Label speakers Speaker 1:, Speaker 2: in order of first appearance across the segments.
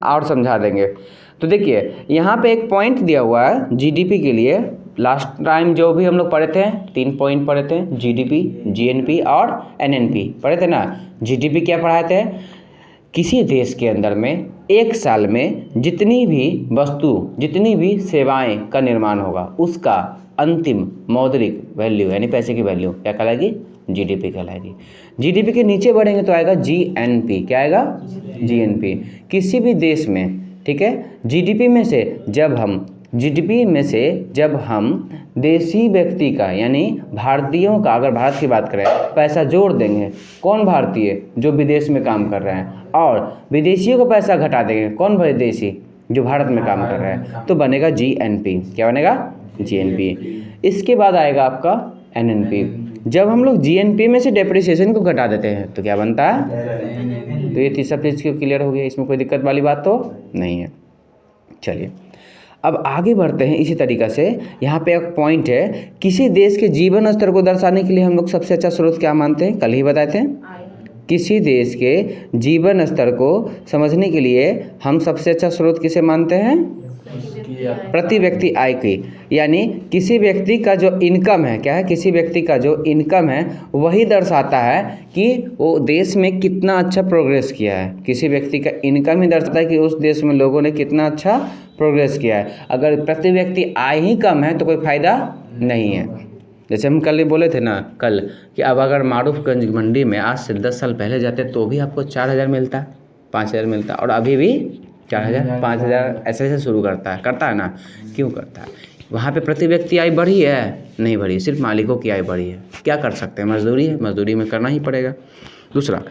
Speaker 1: और समझा देंगे। तो देखिए यहाँ पे एक पॉइंट दिया हुआ है जीडीपी के लिए। लास्ट टाइम जो भी हम लोग पढ़े थे 3 पॉइंट पढ़े थे, जीडीपी, जीएनपी और एनएनपी पढ़े थे ना। जीडीपी क्या पढ़ाए थे? किसी देश के अंदर में एक साल में जितनी भी वस्तु, जितनी भी सेवाएं का निर्माण होगा उसका अंतिम मौद्रिक वैल्यू यानी पैसे की वैल्यू क्या कहलाएगी? जीडीपी कहलाएगी। जीडीपी के नीचे बढ़ेंगे तो आएगा जीएनपी। क्या आएगा? जीएनपी। किसी भी देश में, ठीक है, जीडीपी में से जब हम देशी व्यक्ति का यानी भारतीयों का, अगर भारत की बात करें, पैसा जोड़ देंगे, कौन भारतीय? जो विदेश में काम कर रहे हैं, और विदेशियों का पैसा घटा देंगे, कौन विदेशी? जो भारत में काम कर रहे हैं, तो बनेगा जीएनपी। क्या बनेगा? जीएनपी। इसके बाद आएगा आपका एनएनपी। जब हम लोग जीएनपी में से डेप्रिसिएशन को घटा देते हैं तो क्या बनता है? तो ये तीसरा चीज़ क्लियर हो गया, इसमें कोई दिक्कत वाली बात तो नहीं है। चलिए अब आगे बढ़ते हैं। इसी तरीक़ा से यहाँ पे एक पॉइंट है, किसी देश के जीवन स्तर को दर्शाने के लिए हम लोग सबसे अच्छा स्रोत क्या मानते हैं? कल ही बताए थे। किसी देश के जीवन स्तर को समझने के लिए हम सबसे अच्छा स्रोत किसे मानते हैं? प्रति व्यक्ति आय की, यानी किसी व्यक्ति का जो इनकम है, क्या है? किसी व्यक्ति का जो इनकम है वही दर्शाता है कि वो देश में कितना अच्छा प्रोग्रेस किया है। किसी व्यक्ति का इनकम ही दर्शाता है कि उस देश में लोगों ने कितना अच्छा प्रोग्रेस किया है। अगर प्रति व्यक्ति आय ही कम है तो कोई फ़ायदा नहीं है। जैसे हम कल ही बोले थे ना कल कि अब अगर मारूफगंज मंडी में आज से 10 साल पहले जाते तो भी आपको 4,000 मिलता, 5,000 मिलता, और अभी भी 4,000 5,000 ऐसे शुरू करता है ना। क्यों करता है? वहाँ पे प्रति व्यक्ति आय बढ़ी है? नहीं बढ़ी, सिर्फ मालिकों की आय बढ़ी है। क्या कर सकते हैं? मजदूरी है, मजदूरी में करना ही पड़ेगा। दूसरा,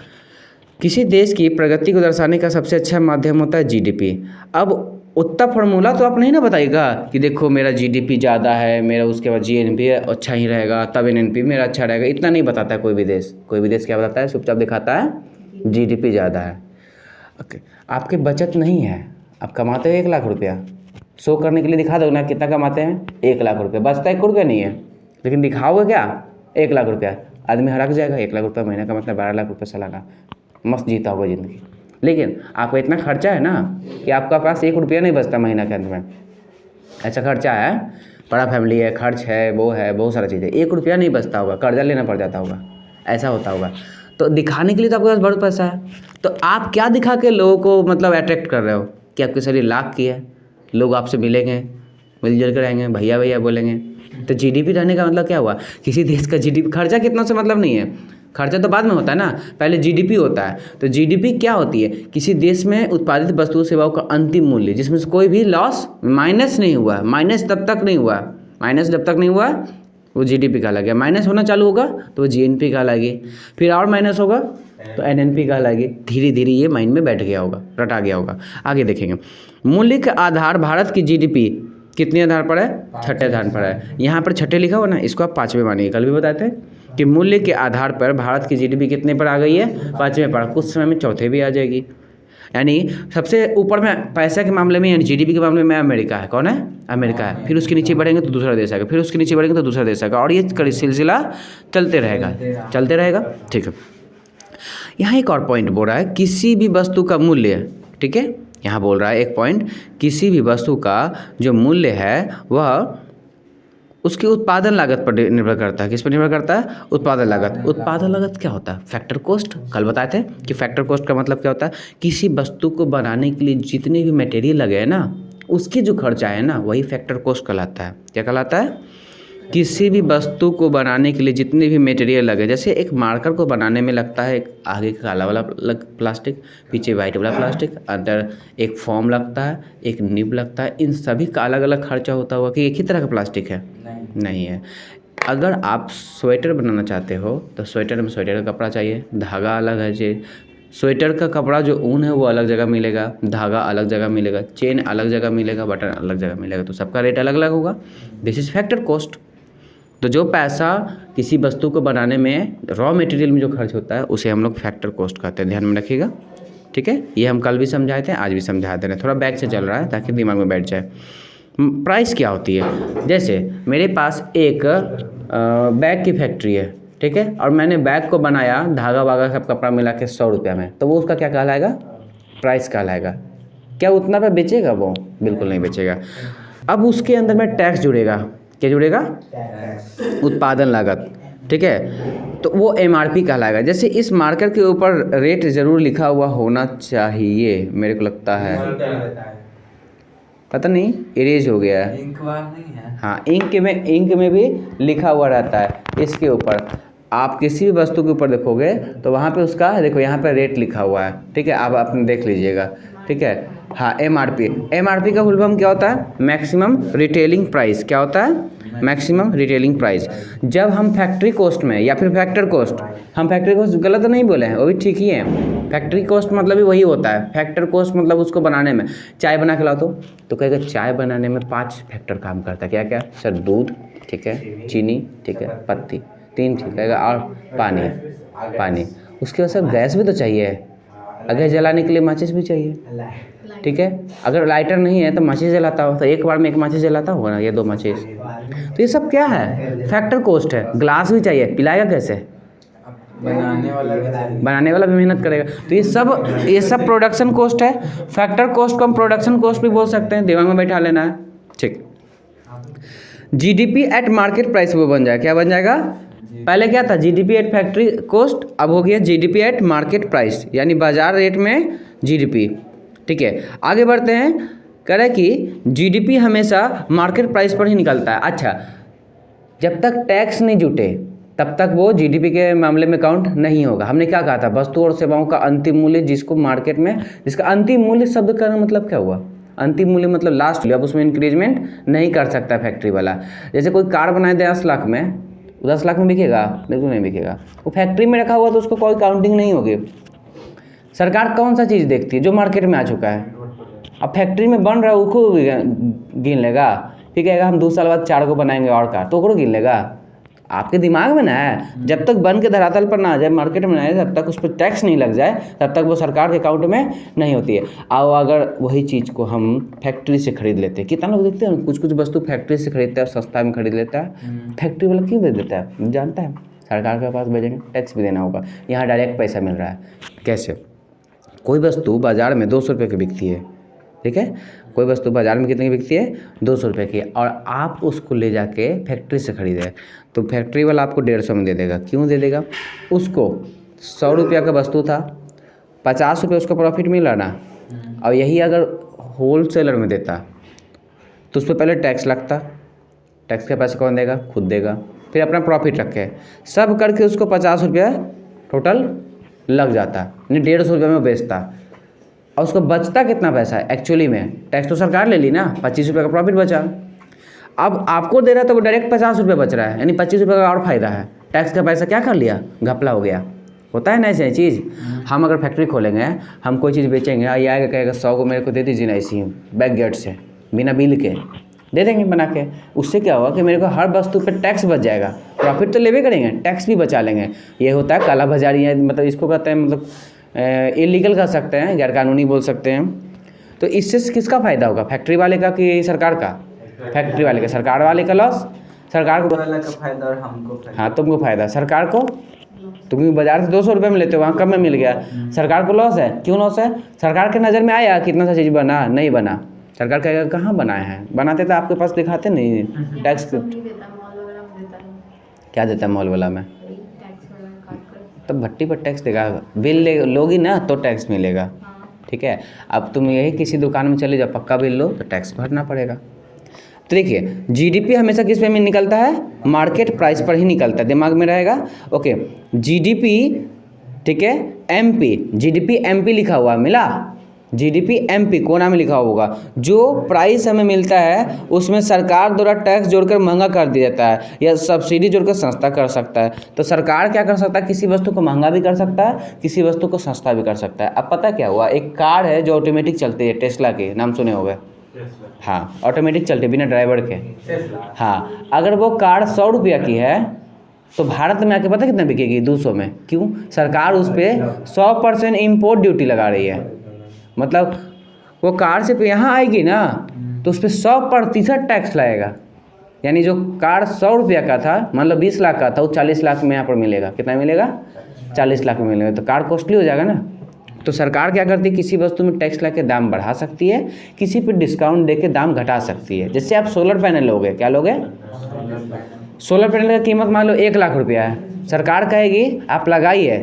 Speaker 1: किसी देश की प्रगति को दर्शाने का सबसे अच्छा माध्यम होता है जीडीपी। अब उतना फार्मूला तो आप नहीं ना बताइएगा कि देखो मेरा जीडीपी ज़्यादा है, मेरा उसके बाद जीएनपी अच्छा ही रहेगा, तब एनएनपी मेरा अच्छा रहेगा। इतना नहीं बताता है कोई भी देश। कोई भी देश क्या बताता है? चुपचाप दिखाता है जीडीपी ज़्यादा है। ओके, आपके बचत नहीं है, आप कमाते हो 1 लाख रुपया, शो करने के लिए दिखा दो ना कितना कमाते हैं, 1 लाख रुपया, बचता 1 रुपया नहीं है, लेकिन दिखाओगे क्या? 1 लाख रुपया। आदमी हड़क जाएगा। 1 लाख रुपया महीने का मतलब 12 लाख रुपया सालाना, मस्त जीता होगा ज़िंदगी। लेकिन आपका इतना खर्चा है ना कि आपका पास 1 रुपया नहीं बचता महीना के अंत में। ऐसा खर्चा है, बड़ा फैमिली है, खर्च है, वो है, बहुत सारा चीज़ है, 1 रुपया नहीं बचता होगा, कर्जा लेना पड़ जाता होगा, ऐसा होता होगा। तो दिखाने के लिए तो आपके पास बहुत पैसा है, तो आप क्या दिखा के लोगों को मतलब अट्रैक्ट कर रहे हो कि आपकी सैलरी लाख की है, लोग आपसे मिलेंगे, मिलजुल कर रहेंगे, भैया भैया बोलेंगे। तो जीडीपी रहने का मतलब क्या हुआ? किसी देश का जीडीपी, खर्चा कितना से मतलब नहीं है, खर्चा तो बाद में होता है ना, पहले जीडीपी होता है। तो जीडीपी क्या होती है? किसी देश में उत्पादित वस्तुओं सेवाओं का अंतिम मूल्य, जिसमें से कोई भी लॉस, माइनस नहीं हुआ। माइनस जब तक नहीं हुआ वो जीडीपी कहलाएगा। माइनस होना चालू होगा तो वो जीएनपी कहलाएगी, फिर और माइनस होगा तो एनएनपी कहलाएगी। धीरे धीरे ये माइंड में बैठ गया होगा, रटा गया होगा। आगे देखेंगे। मूल्य के आधार भारत की जीडीपी कितने आधार पर है? 6ठे आधार पर है। यहाँ पर 6ठे लिखा हुआ ना, इसको आप 5वें मानिए। कल भी बताते हैं कि मूल्य के आधार पर भारत की जीडीपी कितने पर आ गई है? 5वें पर। कुछ समय में 4थे भी आ जाएगी। यानी सबसे ऊपर में पैसे के मामले में यानी जीडीपी के मामले में अमेरिका है। कौन है? अमेरिका है। फिर उसके नीचे बढ़ेंगे तो दूसरा देश आएगा, फिर उसके नीचे बढ़ेंगे तो दूसरा देश आएगा, और ये सिलसिला चलते रहेगा। ठीक है। यहाँ एक और पॉइंट बोल रहा है, किसी भी वस्तु का मूल्य, ठीक है, यहाँ बोल रहा है एक पॉइंट, किसी भी वस्तु का जो मूल्य है वह उसकी उत्पादन लागत पर निर्भर करता है। किस पर निर्भर करता है? उत्पादन लागत। उत्पादन लागत क्या होता है? Factor cost. कल बताए थे कि फैक्टर कॉस्ट का मतलब क्या होता है? किसी वस्तु को बनाने के लिए जितने भी मटेरियल लगे हैं ना, उसकी जो खर्चा है ना, वही फैक्टर कॉस्ट कहलाता है। क्या कहलाता है? किसी भी वस्तु को बनाने के लिए जितने भी मटेरियल लगे, जैसे एक मार्कर को बनाने में लगता है एक आगे काला वाला प्लास्टिक, पीछे वाइट वाला प्लास्टिक, अंदर एक फॉर्म लगता है, एक निब लगता है। इन सभी का अलग अलग खर्चा होता हुआ कि एक ही तरह का प्लास्टिक है? नहीं है। अगर आप स्वेटर बनाना चाहते हो तो स्वेटर में स्वेटर का कपड़ा चाहिए, धागा अलग है। जी, स्वेटर का कपड़ा जो ऊन है वो अलग जगह मिलेगा, धागा अलग जगह मिलेगा, चेन अलग जगह मिलेगा, बटन अलग जगह मिलेगा, तो सबका रेट अलग अलग होगा। This is factor cost. तो जो पैसा किसी वस्तु को बनाने में रॉ मटेरियल में जो खर्च होता है उसे हम लोग फैक्टर कॉस्ट कहते हैं। ध्यान में रखिएगा, ठीक है। ये हम कल भी समझाए थे, आज भी समझा दे रहे हैं, थोड़ा बैक से चल रहा है ताकि दिमाग में बैठ जाए। प्राइस क्या होती है? जैसे मेरे पास एक बैग की फैक्ट्री है, ठीक है, और मैंने बैग को बनाया धागा वागा सब कपड़ा मिला के 100 रुपया में, तो वो उसका क्या कहलाएगा? प्राइस कहलाएगा। क्या उतना पे बेचेगा वो? बिल्कुल नहीं बेचेगा। अब उसके अंदर में टैक्स जुड़ेगा। क्या जुड़ेगा? उत्पादन लागत। ठीक है, तो वो एमआरपी कहलाएगा। जैसे इस मार्कर के ऊपर रेट ज़रूर लिखा हुआ होना चाहिए, मेरे को लगता है, पता नहीं इरेज हो गया है।
Speaker 2: इंक बार नहीं है।
Speaker 1: हाँ, इंक में भी लिखा हुआ रहता है इसके ऊपर। आप किसी भी वस्तु के ऊपर देखोगे तो वहाँ पे उसका देखो, यहाँ पे रेट लिखा हुआ है। ठीक है, आप अपने देख लीजिएगा। ठीक है, हाँ, एमआरपी का फुल फॉर्म क्या होता है? Maximum retailing price. क्या होता है? Maximum retailing price. जब हम फैक्ट्री कॉस्ट में या फिर फैक्टर कॉस्ट, हम फैक्ट्री कॉस्ट गलत नहीं बोले हैं, वो भी ठीक ही है। फैक्ट्री कॉस्ट मतलब भी वही होता है। फैक्टर कॉस्ट मतलब उसको बनाने में, चाय बना के लाओ तो कहेगा चाय बनाने में 5 फैक्टर काम करता है। क्या क्या सर? दूध, ठीक है, चीनी, ठीक है, पत्ती, 3 ठीक है, और पानी। उसके बाद सर गैस भी तो चाहिए, अगर जलाने के लिए माचिस भी चाहिए। ठीक है, अगर लाइटर नहीं है तो माचिस जलाता हो, तो एक बार में 1 माचिस जलाता होगा ना, ये 2 माचिस। तो ये सब क्या है? फैक्टर कॉस्ट है। ग्लास भी चाहिए, पिलाएगा कैसे?
Speaker 2: बनाने
Speaker 1: वाला भी मेहनत करेगा। तो ये सब प्रोडक्शन कॉस्ट है। फैक्टर कॉस्ट को हम प्रोडक्शन कॉस्ट भी बोल सकते हैं, दिमाग में बैठा लेना है। ठीक, जीडीपी एट मार्केट प्राइस वो बन जाएगा। क्या बन जाएगा? पहले क्या था? जीडीपी एट फैक्ट्री कॉस्ट, अब हो गया जीडीपी एट मार्केट प्राइस, यानी बाजार रेट में जीडीपी। ठीक है, आगे बढ़ते हैं। कह रहे कि जीडीपी हमेशा मार्केट प्राइस पर ही निकलता है। अच्छा, जब तक टैक्स नहीं जुटे तब तक वो जीडीपी के मामले में काउंट नहीं होगा। हमने क्या कहा था? वस्तु और सेवाओं का अंतिम मूल्य, जिसको मार्केट में, जिसका अंतिम मूल्य शब्द का मतलब क्या हुआ? अंतिम मूल्य मतलब लास्ट। अब उसमें इंक्रीजमेंट नहीं कर सकता फैक्ट्री वाला। जैसे कोई कार बनाए 10 लाख में, 10 लाख में बिकेगा? बिल्कुल नहीं बिकेगा। वो फैक्ट्री में रखा हुआ तो उसको कोई काउंटिंग नहीं होगी। सरकार कौन सा चीज़ देखती है? जो मार्केट में आ चुका है। अब फैक्ट्री में बन रहा है उसको गिन लेगा, फिर कहेगा हम 2 साल बाद 4 को बनाएंगे और कार, तो उसको गिन लेगा। आपके दिमाग में ना है, जब तक बन के धरातल पर ना आ जाए, मार्केट में ना आए, तब तक उस पर टैक्स नहीं लग जाए, तब तक वो सरकार के अकाउंट में नहीं होती है। और अगर वही चीज़ को हम फैक्ट्री से खरीद लेते हैं, कितना लोग देखते हैं कुछ वस्तु फैक्ट्री से खरीदता है, सस्ता में खरीद लेता है। फैक्ट्री वाला क्यों दे देता है? जानता है सरकार के पास भेजेंगे, टैक्स भी देना होगा। यहाँ डायरेक्ट पैसा मिल रहा है। कैसे? कोई वस्तु बाज़ार में 200 रुपये की बिकती है। ठीक है, कोई वस्तु बाज़ार में कितने की बिकती है? 200 रुपये की, और आप उसको ले जाके फैक्ट्री से खरीदे तो फैक्ट्री वाला आपको 150 में दे देगा। क्यों दे देगा? उसको 100 रुपया का वस्तु था, 50 रुपये उसका प्रॉफिट मिला ना। और यही अगर होल सेलर में देता तो उस पर पहले टैक्स लगता। टैक्स के पैसे कौन देगा? खुद देगा। फिर अपना प्रॉफिट रखे, सब करके उसको 50 रुपया टोटल लग जाता, नहीं 150 रुपये में बेचता। और उसको बचता कितना पैसा है एक्चुअली में? टैक्स तो सरकार ले ली ना, 25 रुपये का प्रॉफिट बचा। अब आपको दे रहा है तो वो डायरेक्ट 50 रुपये बच रहा है, यानी 25 रुपये का और फायदा है। टैक्स का पैसा क्या कर लिया? घपला हो गया। होता है ना ऐसे चीज़। हम अगर फैक्ट्री खोलेंगे, हम कोई चीज़ बेचेंगे, ये आएगा कहेगा 100 को मेरे को दे दीजिए ना, ऐसी बैक गेट से बिना बिल के दे देंगे बना के। उससे क्या होगा कि मेरे को हर वस्तु पे टैक्स बच जाएगा। प्रॉफिट तो लेवे करेंगे, टैक्स भी बचा लेंगे। ये होता है काला बाजारी है, मतलब इसको कहते हैं, मतलब इलीगल कर सकते हैं, गैरकानूनी बोल सकते हैं। तो इससे किसका फ़ायदा होगा? फैक्ट्री वाले का कि सरकार का? फैक्ट्री वाले का। सरकार वाले का लॉस, सरकार को
Speaker 2: वाला का फायदा और हमको फायदा।
Speaker 1: हाँ, तुमको फ़ायदा, सरकार को। तुम बाजार से 200 रुपये में लेते हो, वहाँ कम में मिल गया, सरकार को लॉस है। क्यों लॉस है? सरकार के नज़र में आया कितना सा चीज़ बना, नहीं बना। सरकार कहेगा कहाँ बनाए हैं, बनाते तो आपके पास दिखाते नहीं टैक्स। क्या देता है मॉल वाला में? तब भट्टी पर टैक्स देगा, बिल ले लोगी ना तो टैक्स मिलेगा। ठीक है, अब तुम यही किसी दुकान में चले जाओ, पक्का बिल लो तो टैक्स भरना पड़ेगा। तो देखिए, जीडीपी हमेशा किस पे में निकलता है? मार्केट प्राइस पर ही निकलता है, दिमाग में रहेगा। ओके, जीडीपी, ठीक है, एमपी, जीडीपी एमपी लिखा हुआ मिला। जीडीपी एमपी कोना में लिखा होगा। जो प्राइस हमें मिलता है उसमें सरकार द्वारा टैक्स जोड़कर महंगा कर दिया जाता है, या सब्सिडी जोड़कर सस्ता कर सकता है। तो सरकार क्या कर सकता है? किसी वस्तु को महंगा भी कर सकता है, किसी वस्तु को सस्ता भी कर सकता है। अब पता क्या हुआ, एक कार है जो ऑटोमेटिक चलती है, टेस्ला के नाम सुने होंगे। हाँ, ऑटोमेटिक चलती है बिना ड्राइवर के। हाँ, अगर वो कार 100 रुपया की है तो भारत में आके पता कितना बिकेगी? 200 में। क्यों? सरकार उस पर 100% इम्पोर्ट ड्यूटी लगा रही है। मतलब वो कार से यहाँ आएगी ना तो उस पर 100% टैक्स लगेगा। यानी जो कार 100 रुपया का था, मतलब 20 लाख का था, वो 40 लाख में यहाँ पर मिलेगा। कितना मिलेगा? 40 लाख में मिलेगा। तो कार कॉस्टली हो जाएगा ना। तो सरकार क्या करती है, किसी वस्तु में टैक्स लगा के दाम बढ़ा सकती है, किसी पे डिस्काउंट दे के दाम घटा सकती है। जैसे आप सोलर पैनल लोगे, क्या लोगे, सोलर पैनल की कीमत मान लो 1 लाख रुपया है, सरकार कहेगी आप लगाइए,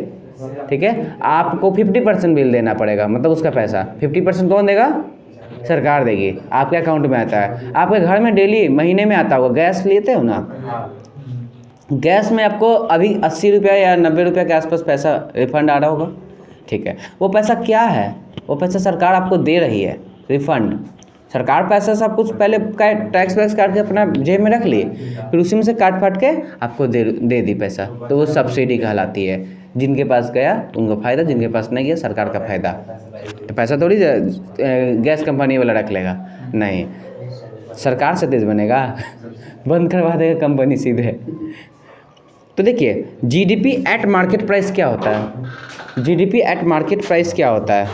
Speaker 1: ठीक है, आपको 50% बिल देना पड़ेगा, मतलब उसका पैसा 50% कौन देगा, सरकार देगी, आपके अकाउंट में आता है। आपके घर में डेली महीने में आता होगा, गैस लेते हो ना, गैस में आपको अभी 80 रुपया या 90 रुपया के आसपास पैसा रिफंड आ रहा होगा, ठीक है। वो पैसा क्या है, वो पैसा सरकार आपको दे रही है, रिफंड। सरकार पैसा सब कुछ पहले टैक्स वैक्स काट के अपना जेब में रख ली, फिर उसी में से काट फाट के आपको दे दी पैसा, तो वो सब्सिडी कहलाती है। जिनके पास गया उनको फ़ायदा, जिनके पास नहीं गया सरकार का फ़ायदा। तो पैसा थोड़ी गैस कंपनी वाला रख लेगा, नहीं, सरकार से तेज बनेगा, बंद करवा देगा कंपनी सीधे। तो देखिए जीडीपी एट मार्केट प्राइस क्या होता है, जीडीपी एट मार्केट प्राइस क्या होता है,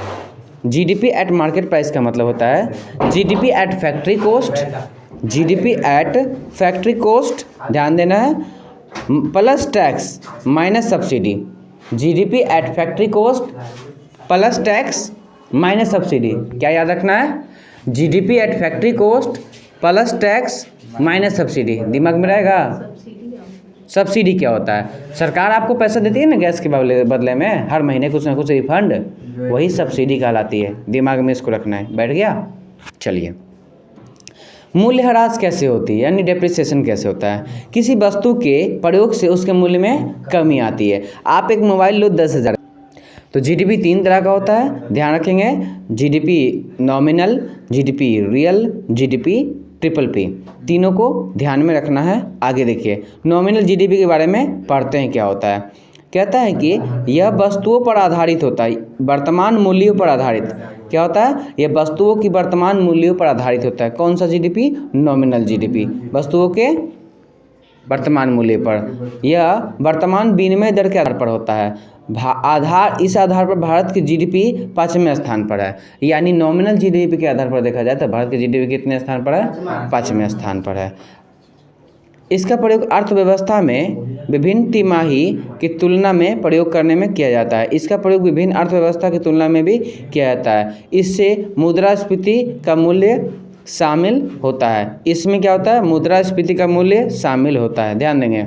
Speaker 1: जीडीपी एट मार्केट प्राइस का मतलब होता है GDP at factory cost, GDP at factory cost, ध्यान देना है, plus tax minus subsidy, GDP at factory cost plus tax minus subsidy. क्या याद रखना है, GDP at factory cost plus tax minus subsidy, दिमाग में रहेगा। सब्सिडी क्या होता है, सरकार आपको पैसा देती है ना गैस के बदले में, हर महीने कुछ ना कुछ रिफंड, वही सब्सिडी कहलाती है, दिमाग में इसको रखना है, बैठ गया। चलिए मूल्यह्रास कैसे होती है, यानी डेप्रिसिएशन कैसे होता है, किसी वस्तु के प्रयोग से उसके मूल्य में कमी आती है। आप एक मोबाइल लो 10,000, तो जीडीपी 3 तरह का होता है, ध्यान रखेंगे, GDP nominal, GDP real, GDP triple P, तीनों को ध्यान में रखना है। आगे देखिए नॉमिनल जीडीपी के बारे में पढ़ते हैं, क्या होता है, कहता है कि यह वस्तुओं पर आधारित होता है, वर्तमान मूल्यों पर आधारित, क्या होता है, यह वस्तुओं की वर्तमान मूल्यों पर आधारित होता है। कौन सा जीडीपी, नॉमिनल जीडीपी, वस्तुओं के वर्तमान मूल्य पर, यह वर्तमान विनिमय दर के आधार पर होता है। इस आधार पर भारत की जीडीपी 5वें स्थान पर है, यानी नॉमिनल जीडीपी के आधार पर देखा जाए तो भारत की जीडीपी कितने स्थान पर है, 5वें स्थान पर है। इसका प्रयोग अर्थव्यवस्था में विभिन्न तिमाही की तुलना में प्रयोग करने में किया जाता है, इसका प्रयोग विभिन्न अर्थव्यवस्था की तुलना में भी किया जाता है। इससे मुद्रास्फीति का मूल्य शामिल होता है, इसमें क्या होता है, मुद्रास्फीति का मूल्य शामिल होता है, ध्यान देंगे।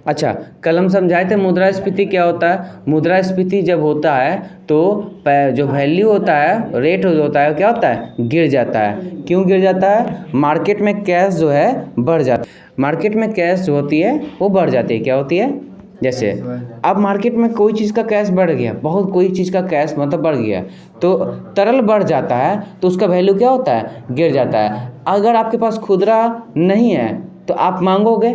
Speaker 1: अच्छा कल हम समझाए थे मुद्रास्फीति क्या होता है, मुद्रास्फीति जब होता है तो जो वैल्यू होता है, रेट होता है, क्या होता है, गिर जाता है। क्यों गिर जाता है, मार्केट में कैश जो है बढ़ जाता है, मार्केट में कैश जो होती है वो बढ़ जाती है, क्या होती है, जैसे अब मार्केट में कोई चीज़ का कैश बढ़ गया, बहुत कोई चीज़ का कैश मतलब बढ़ गया, तो तरल बढ़ जाता है, तो उसका वैल्यू क्या होता है, गिर जाता है। अगर आपके पास खुदरा नहीं है तो आप मांगोगे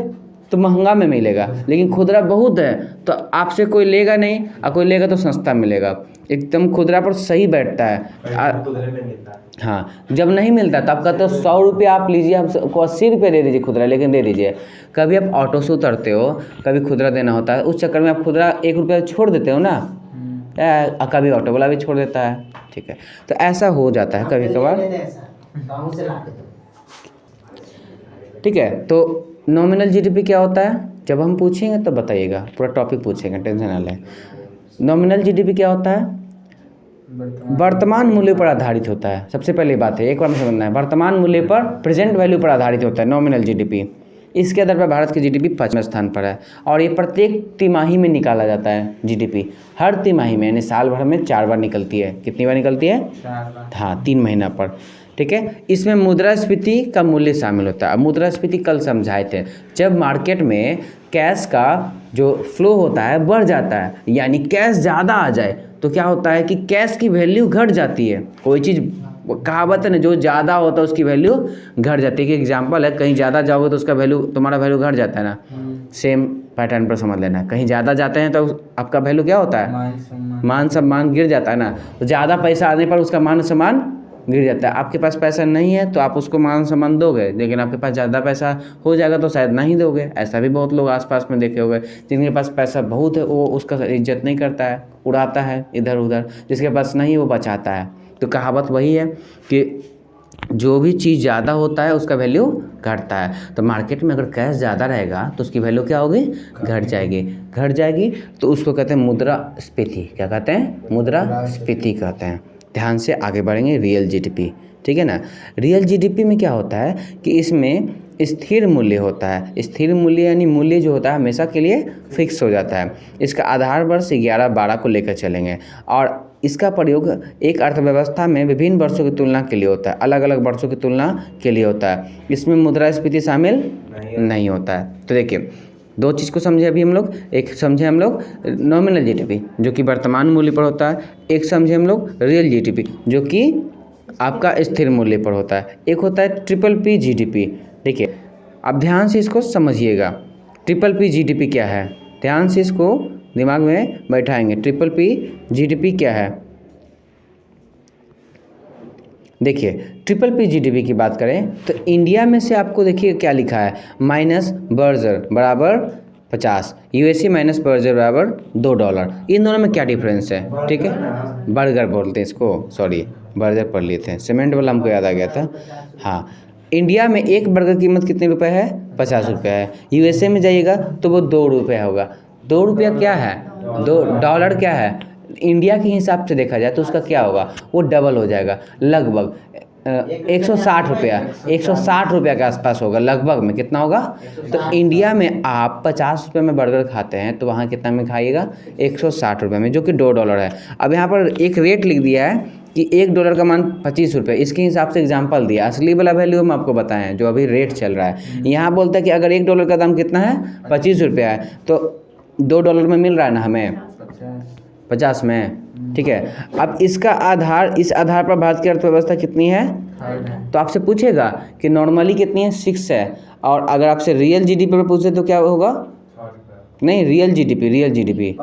Speaker 1: तो महंगा में मिलेगा, लेकिन खुदरा बहुत है तो आपसे कोई लेगा नहीं, और कोई लेगा तो सस्ता मिलेगा, एकदम खुदरा पर सही बैठता है। हाँ जब नहीं मिलता तब का तो 100 रुपये आप लीजिए, हमको 80 रुपये दे दीजिए खुदरा, लेकिन दे दीजिए। कभी आप ऑटो से उतरते हो, कभी खुदरा देना होता है, उस चक्कर में आप खुदरा 1 रुपया छोड़ देते हो ना, कभी ऑटो वाला भी छोड़ देता है, ठीक है। तो ऐसा हो जाता है कभी कभार, ठीक है। तो नॉमिनल जीडीपी क्या होता है, जब हम पूछेंगे तो बताइएगा, पूरा टॉपिक पूछेंगे, टेंशन ना लें। नॉमिनल जीडीपी क्या होता है, वर्तमान मूल्य पर आधारित होता है। सबसे पहली बात है, एक बार में समझना है, वर्तमान मूल्य पर, प्रेजेंट वैल्यू पर आधारित होता है नॉमिनल जीडीपी। इसके आधार पर भारत की जीडीपी 5वें स्थान पर है, और ये प्रत्येक तिमाही में निकाला जाता है जीडीपी, हर तिमाही में, यानी साल भर में 4 बार निकलती है। कितनी बार निकलती है, हाँ 3 महीना पर, ठीक है। इसमें मुद्रास्फीति का मूल्य शामिल होता है। मुद्रास्फीति कल समझाए थे, जब मार्केट में कैश का जो फ्लो होता है बढ़ जाता है, यानी कैश ज़्यादा आ जाए तो क्या होता है कि कैश की वैल्यू घट जाती है। कोई चीज़ कहावत है ना, जो ज़्यादा होता है उसकी वैल्यू घट जाती है। कि एग्जांपल है, कहीं ज़्यादा जाओगे तो उसका वैल्यू, तुम्हारा वैल्यू घट जाता है ना, सेम पैटर्न पर समझ लेना। कहीं ज़्यादा जाते हैं तो आपका वैल्यू क्या होता है, मान सम्मान गिर जाता है ना। तो ज़्यादा पैसा आने पर उसका मान सम्मान गिर जाता है। आपके पास पैसा नहीं है तो आप उसको मान सम्मान दोगे, लेकिन आपके पास ज़्यादा पैसा हो जाएगा तो शायद नहीं दोगे। ऐसा भी बहुत लोग आसपास में देखे होंगे, जिनके पास पैसा बहुत है वो उसका इज्जत नहीं करता है, उड़ाता है इधर उधर, जिसके पास नहीं वो बचाता है। तो कहावत वही है कि जो भी चीज़ ज़्यादा होता है उसका वैल्यू घटता है। तो मार्केट में अगर कैश ज़्यादा रहेगा तो उसकी वैल्यू क्या होगी, घट जाएगी। घट जाएगी तो उसको कहते हैं मुद्रास्फीति। क्या कहते हैं, मुद्रास्फीति कहते हैं। ध्यान से आगे बढ़ेंगे। रियल जीडीपी, ठीक है ना। रियल जीडीपी में क्या होता है कि इसमें स्थिर मूल्य होता है। स्थिर मूल्य यानी मूल्य जो होता है हमेशा के लिए फिक्स हो जाता है। इसका आधार वर्ष 11-12 को लेकर चलेंगे और इसका प्रयोग एक अर्थव्यवस्था में विभिन्न वर्षों की तुलना के लिए होता है, अलग अलग वर्षों की तुलना के लिए होता है। इसमें मुद्रास्फीति शामिल नहीं होता है। तो देखिए दो चीज़ को समझे अभी हम लोग। एक समझे हम लोग नॉमिनल जीडीपी जो कि वर्तमान मूल्य पर होता है, एक समझे हम लोग रियल जीडीपी जो कि आपका स्थिर मूल्य पर होता है। एक होता है ट्रिपल पी जीडीपी। देखिए आप ध्यान से इसको समझिएगा। ट्रिपल पी जीडीपी क्या है, ध्यान से इसको दिमाग में बैठाएंगे। ट्रिपल पी जीडीपी क्या है, देखिए ट्रिपल पी जीडीपी की बात करें तो इंडिया में से आपको देखिए क्या लिखा है, माइनस बर्जर बराबर 50, यूएसए माइनस बर्जर बराबर $2। इन दोनों में क्या डिफरेंस है, ठीक है। बर्गर बोलते हैं इसको, सॉरी बर्गर पढ़ लिए थे, सीमेंट वाला हमको याद आ गया था। हाँ, इंडिया में एक बर्गर की कीमत कितने रुपए है, 50 रुपये है। यूएसए में जाइएगा तो वो $2 होगा। $2 क्या है, $2 क्या है, इंडिया के हिसाब से देखा जाए तो उसका क्या होगा, वो डबल हो जाएगा। लगभग 160 रुपया, 160 रुपया के आसपास होगा लगभग में। कितना होगा, तो इंडिया में आप 50 रुपये में बर्गर खाते हैं तो वहाँ कितना में खाइएगा, 160 रुपये में, जो कि $2 है। अब यहाँ पर एक रेट लिख दिया है कि $1 का मान 25 रुपये, इसके हिसाब से एग्जांपल दिया। असली वाला वैल्यू हम आपको बताएं जो अभी रेट चल रहा है। यहाँ बोलता है कि अगर $1 का दाम कितना है, 25 रुपया है, तो $2 में मिल रहा है ना हमें, 50 में, ठीक है। अब इसका आधार, इस आधार पर भारत की अर्थव्यवस्था कितनी है, तो आपसे पूछेगा कि नॉर्मली कितनी है, 6 है। और अगर आपसे रियल जीडीपी पर पूछे तो क्या होगा, नहीं रियल जीडीपी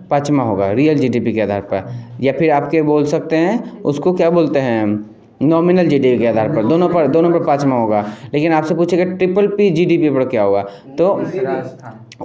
Speaker 1: पाँचवा होगा रियल जीडीपी के आधार पर, या फिर आपके बोल सकते हैं उसको क्या बोलते हैं, नॉमिनल जीडीपी के आधार पर। दोनों पर पाँचवा होगा। लेकिन आपसे पूछेगा ट्रिपल पी जीडीपी पर क्या होगा, तो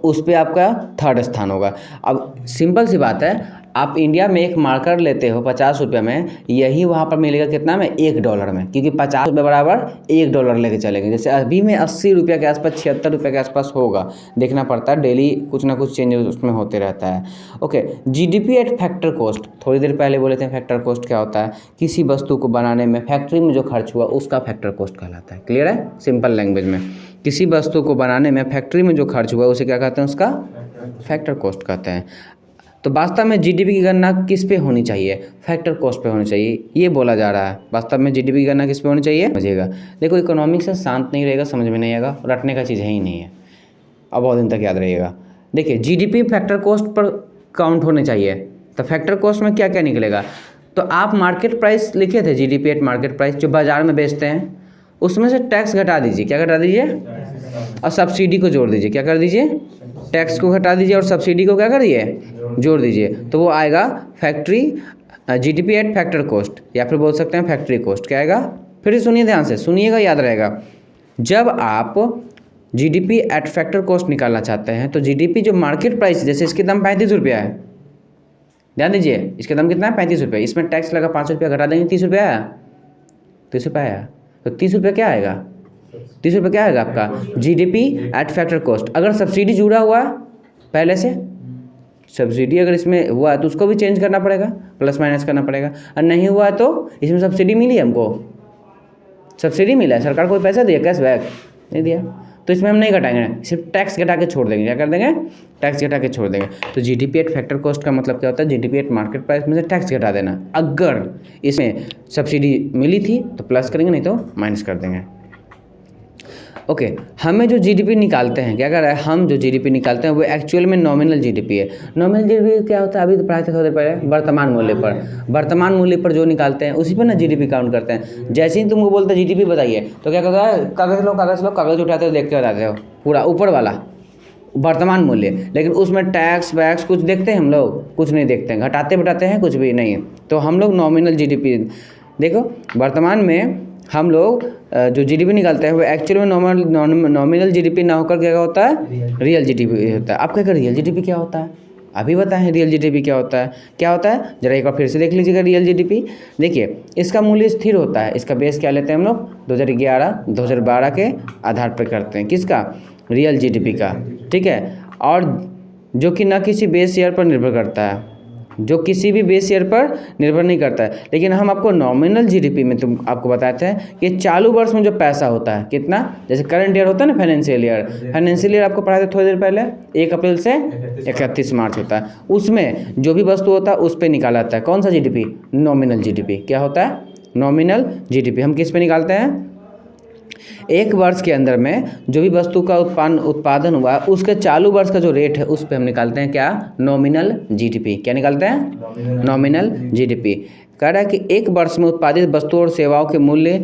Speaker 1: उस पर आपका 3rd स्थान होगा। अब सिंपल सी बात है, आप इंडिया में एक मार्कर लेते हो 50 रुपये में, यही वहाँ पर मिलेगा कितना में, $1 में, क्योंकि 50 रुपये बराबर $1 लेके चलेंगे। जैसे अभी में 80 रुपये के आसपास, 76 रुपये के आसपास होगा, देखना पड़ता है, डेली कुछ ना कुछ चेंज उसमें होते रहता है। Okay, GDP at factor cost, थोड़ी देर पहले बोले थे फैक्टर कॉस्ट क्या होता है, किसी वस्तु को बनाने में फैक्ट्री में जो खर्च हुआ उसका फैक्टर कॉस्ट कहलाता है। क्लियर है, सिंपल लैंग्वेज में, किसी वस्तु को बनाने में फैक्ट्री में जो खर्च हुआ उसे क्या कहते हैं, उसका फैक्टर कॉस्ट कहते हैं। तो वास्तव में जीडीपी की गणना किस पे होनी चाहिए, फैक्टर कॉस्ट पे होनी चाहिए, ये बोला जा रहा है। वास्तव में जीडीपी की गणना किस पे होनी चाहिए, समझिएगा। देखो इकोनॉमिक्स से शांत नहीं रहेगा, समझ में नहीं आएगा, रटने का चीज़ है ही नहीं है, अब बहुत दिन तक याद रहिएगा। देखिए GDP factor cost per count होने चाहिए, तो फैक्टर कॉस्ट में क्या क्या निकलेगा, तो आप मार्केट प्राइस लिखे थे, जीडीपी एट मार्केट प्राइस, जो बाज़ार में बेचते हैं, उसमें से टैक्स घटा दीजिए। क्या घटा दीजिए, और सब्सिडी को जोड़ दीजिए। क्या कर दीजिए, टैक्स को घटा दीजिए और सब्सिडी को क्या करिए, जोड़ दीजिए, तो वो आएगा factory GDP at factor cost, या फिर बोल सकते हैं फैक्ट्री कॉस्ट। क्या आएगा, फिर सुनिए ध्यान से, सुनिएगा, याद रहेगा। जब आप जीडीपी एट फैक्टर कॉस्ट निकालना चाहते हैं तो जीडीपी जो मार्केट प्राइस, जैसे इसके दाम 35 रुपया है, ध्यान दीजिए, इसके दाम कितना है, 35 रुपये, इसमें टैक्स लगा 5 रुपया, घटा देंगे 30 रुपया आया, 30 रुपया आया, तो 30 रुपया क्या आएगा, 30 रुपये क्या आएगा आपका जीडीपी एट फैक्टर कॉस्ट। अगर सब्सिडी जुड़ा हुआ है पहले से, सब्सिडी अगर इसमें हुआ है तो उसको भी चेंज करना पड़ेगा, प्लस माइनस करना पड़ेगा। और नहीं हुआ है तो इसमें सब्सिडी मिली है, हमको सब्सिडी मिला है, सरकार को पैसा दिया, कैशबैक नहीं दिया, तो इसमें हम नहीं घटाएंगे, सिर्फ टैक्स घटा के छोड़ देंगे। क्या कर देंगे, टैक्स घटा के छोड़ देंगे। तो जीडीपी एट फैक्टर कॉस्ट का मतलब क्या होता है, जीडीपी एट मार्केट प्राइस में से टैक्स घटा देना। अगर इसमें सब्सिडी मिली थी तो प्लस करेंगे, नहीं तो माइनस कर देंगे। ओके, हमें जो जीडीपी निकालते हैं, क्या कर रहा है, हम जो जीडीपी निकालते हैं वो एक्चुअल में नॉमिनल जीडीपी है। नॉमिनल जीडीपी क्या होता है, अभी तो पढ़ाई थे थोड़ी देर पहले, वर्तमान मूल्य पर जो निकालते हैं उसी पर ना जीडीपी काउंट करते हैं। जैसे ही तुमको बोलते हैं जीडीपी बताइए तो क्या कहता है, कागज़ उठाते हो, देखते बताते हो, पूरा ऊपर वाला वर्तमान मूल्य, लेकिन उसमें टैक्स वैक्स कुछ देखते हैं हम लोग, कुछ नहीं देखते हैं, घटाते बढ़ाते हैं कुछ भी नहीं। तो हम लोग नॉमिनल जीडीपी, देखो वर्तमान में हम लोग जो जीडीपी निकालते हैं वो एक्चुअल में नॉमिनल जीडीपी ना होकर क्या होता है, रियल जीडीपी होता है। आप क्या कर, रियल जीडीपी क्या होता है, अभी बताएं रियल जीडीपी क्या होता है, क्या होता है, जरा एक बार फिर से देख लीजिएगा रियल जीडीपी। देखिए इसका मूल्य स्थिर होता है, इसका बेस क्या लेते हैं हम लोग 2011-2012 के आधार पर करते हैं, किसका, रियल जीडीपी का, ठीक है। और जो कि ना किसी बेस ईयर पर निर्भर करता है, जो किसी भी बेस ईयर पर निर्भर नहीं करता है। लेकिन हम आपको नॉमिनल जीडीपी में तुम आपको बताते हैं कि चालू वर्ष में जो पैसा होता है कितना, जैसे करंट ईयर होता है ना फाइनेंशियल ईयर आपको पढ़ाए थे थोड़ी देर पहले, 1 अप्रैल से 31 मार्च होता है, उसमें जो भी वस्तु होता है उस पर निकाला जाता है कौन सा जीडीपी, नॉमिनल जीडीपी। क्या होता है, नॉमिनल जीडीपी। हम किस पे निकालते हैं, एक वर्ष के अंदर में जो भी वस्तु का उत्पादन हुआ है उसके चालू वर्ष का जो रेट है उस पे हम निकालते हैं क्या, नॉमिनल जीडीपी। क्या निकालते हैं, नॉमिनल जीडीपी। कह रहा है कि एक वर्ष में उत्पादित वस्तुओं और सेवाओं के मूल्य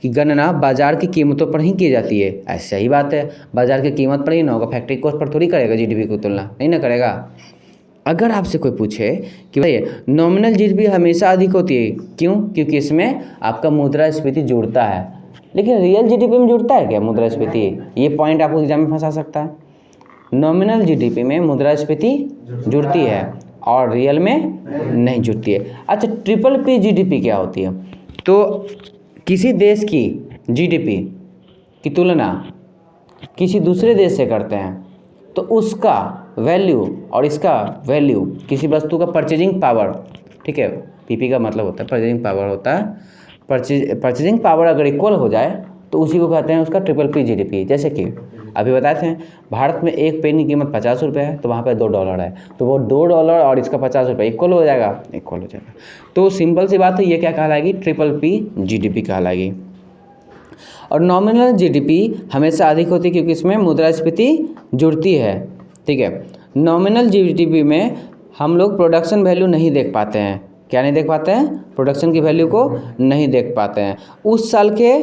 Speaker 1: की गणना बाजार की कीमतों पर ही की जाती है। ऐसा ही बात है, बाजार की कीमत पर ही ना होगा, फैक्ट्री कॉस्ट पर थोड़ी करेगा जीडीपी की तुलना, नहीं ना करेगा। अगर आपसे कोई पूछे कि भाई नॉमिनल जीडीपी हमेशा अधिक होती है, क्यों, क्योंकि इसमें आपका मुद्रास्फीति जुड़ता है। लेकिन रियल जीडीपी में जुड़ता है क्या मुद्रास्फीति, ये पॉइंट आपको एग्जाम में फंसा सकता है। नॉमिनल जीडीपी में मुद्रास्फीति जुड़ती है और रियल में नहीं जुड़ती है। अच्छा, ट्रिपल पी जीडीपी क्या होती है, तो किसी देश की जीडीपी की तुलना किसी दूसरे देश से करते हैं तो उसका वैल्यू और इसका वैल्यू, किसी वस्तु का परचेजिंग पावर, ठीक है, पीपी का मतलब होता है परचेजिंग पावर होता है, परचेजिंग पावर अगर इक्वल हो जाए तो उसी को कहते हैं उसका ट्रिपल पी जीडीपी। जैसे कि अभी बताए थे भारत में एक पेन की कीमत 50 रुपये है तो वहाँ पे $2 है, तो वो $2 और इसका 50 रुपये इक्वल हो जाएगा, इक्वल हो जाएगा। तो सिंपल सी बात है, ये क्या कहलाएगी, ट्रिपल पी जीडीपी कहलाएगी। और नॉमिनल जीडीपी हमेशा अधिक होती है क्योंकि इसमें मुद्रास्फीति जुड़ती है, ठीक है। नॉमिनल जीडीपी में हम लोग प्रोडक्शन वैल्यू नहीं देख पाते हैं, क्या नहीं देख पाते हैं, प्रोडक्शन की वैल्यू को नहीं देख पाते हैं। उस साल के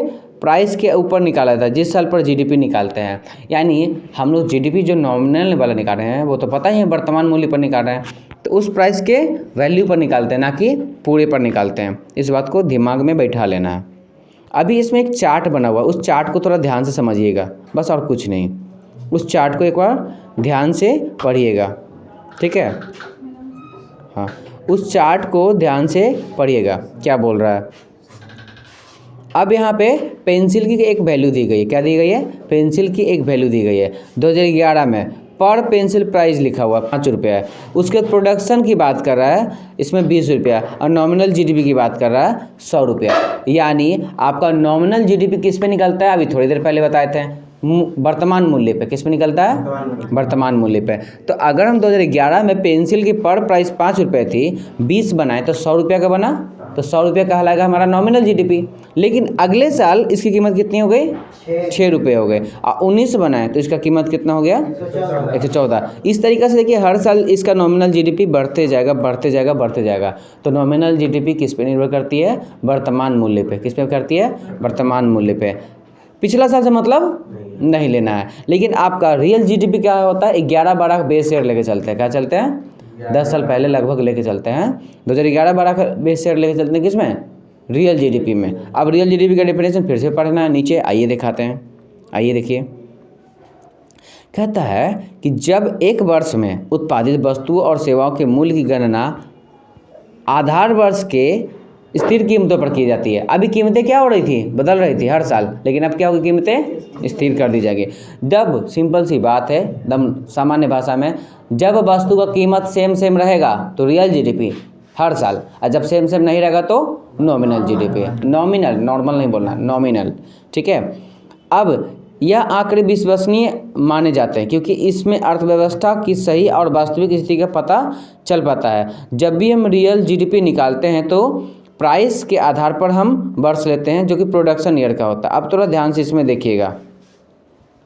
Speaker 1: प्राइस के ऊपर निकाला जाता है जिस साल पर जीडीपी निकालते हैं। यानी हम लोग जीडीपी जो नॉमिनल वाला निकाल रहे हैं वो तो पता ही है वर्तमान मूल्य पर निकाल रहे हैं, तो उस प्राइस के वैल्यू पर निकालते हैं, ना कि पूरे पर निकालते हैं। इस बात को दिमाग में बैठा लेना है। अभी इसमें एक चार्ट बना हुआ है, उस चार्ट को थोड़ा ध्यान से समझिएगा, बस और कुछ नहीं। उस चार्ट को एक बार ध्यान से पढ़िएगा, ठीक है, हाँ, उस चार्ट को ध्यान से पढ़िएगा क्या बोल रहा है। अब यहाँ पे पेंसिल की एक वैल्यू दी गई है, क्या दी गई है, पेंसिल की एक वैल्यू दी गई है। 2011 में पर पेंसिल प्राइस लिखा हुआ 5 रुपया है। उसके प्रोडक्शन की बात कर रहा है इसमें 20 रुपया, और नॉमिनल जीडीपी की बात कर रहा है 100 रुपया। यानी आपका नॉमिनल जीडीपी किस पे निकलता है, अभी थोड़ी देर पहले बताए थे, वर्तमान मूल्य पे। किस पे निकलता है, वर्तमान मूल्य पे। तो अगर हम 2011 में पेंसिल की पर प्राइस 5 रुपये थी, 20 बनाए तो 100 रुपया का बना, तो 100 रुपया कहलाएगा हमारा नॉमिनल जीडीपी। लेकिन अगले साल इसकी कीमत कितनी हो गई, 6 रुपये हो गए, और 19 बनाए तो इसका कीमत कितना हो गया, 114। इस तरीके से देखिए हर साल इसका नॉमिनल जीडीपी बढ़ते जाएगा, बढ़ते जाएगा, बढ़ते जाएगा। तो नॉमिनल जीडीपी किस पे निर्भर करती है, वर्तमान मूल्य पे। किस पे करती है, वर्तमान मूल्य पे। पिछला साल से मतलब नहीं लेना है। लेकिन आपका रियल जीडीपी क्या होता है, 11-12 बेस ईयर लेके चलते हैं। क्या चलते हैं, 10 साल पहले लगभग लेके चलते हैं। 2011-12 का बेस ईयर लेके चलते हैं, किसमें, रियल जीडीपी में। अब रियल जीडीपी का डेफिनेशन फिर से पढ़ना है, नीचे आइए दिखाते हैं। आइए देखिए, कहता है कि जब एक वर्ष में उत्पादित वस्तुओं और सेवाओं के मूल्य की गणना आधार वर्ष के स्थिर कीमतों पर की जाती है। अभी कीमतें क्या हो रही थी, बदल रही थी हर साल, लेकिन अब क्या होगी, कीमतें स्थिर कर दी जाएगी। जब, सिंपल सी बात है एकदम सामान्य भाषा में, जब वस्तु का कीमत सेम रहेगा तो रियल जीडीपी हर साल, और जब सेम नहीं रहेगा तो नॉमिनल जीडीपी। नॉमिनल, नॉर्मल नहीं बोलना, नॉमिनल, ठीक है। अब यह आंकड़े विश्वसनीय माने जाते हैं क्योंकि इसमें अर्थव्यवस्था की सही और वास्तविक स्थिति का पता चल पाता है। जब भी हम रियल जीडीपी निकालते हैं तो प्राइस के आधार पर हम वर्ष लेते हैं जो कि प्रोडक्शन ईयर का होता है। अब थोड़ा ध्यान से इसमें देखिएगा,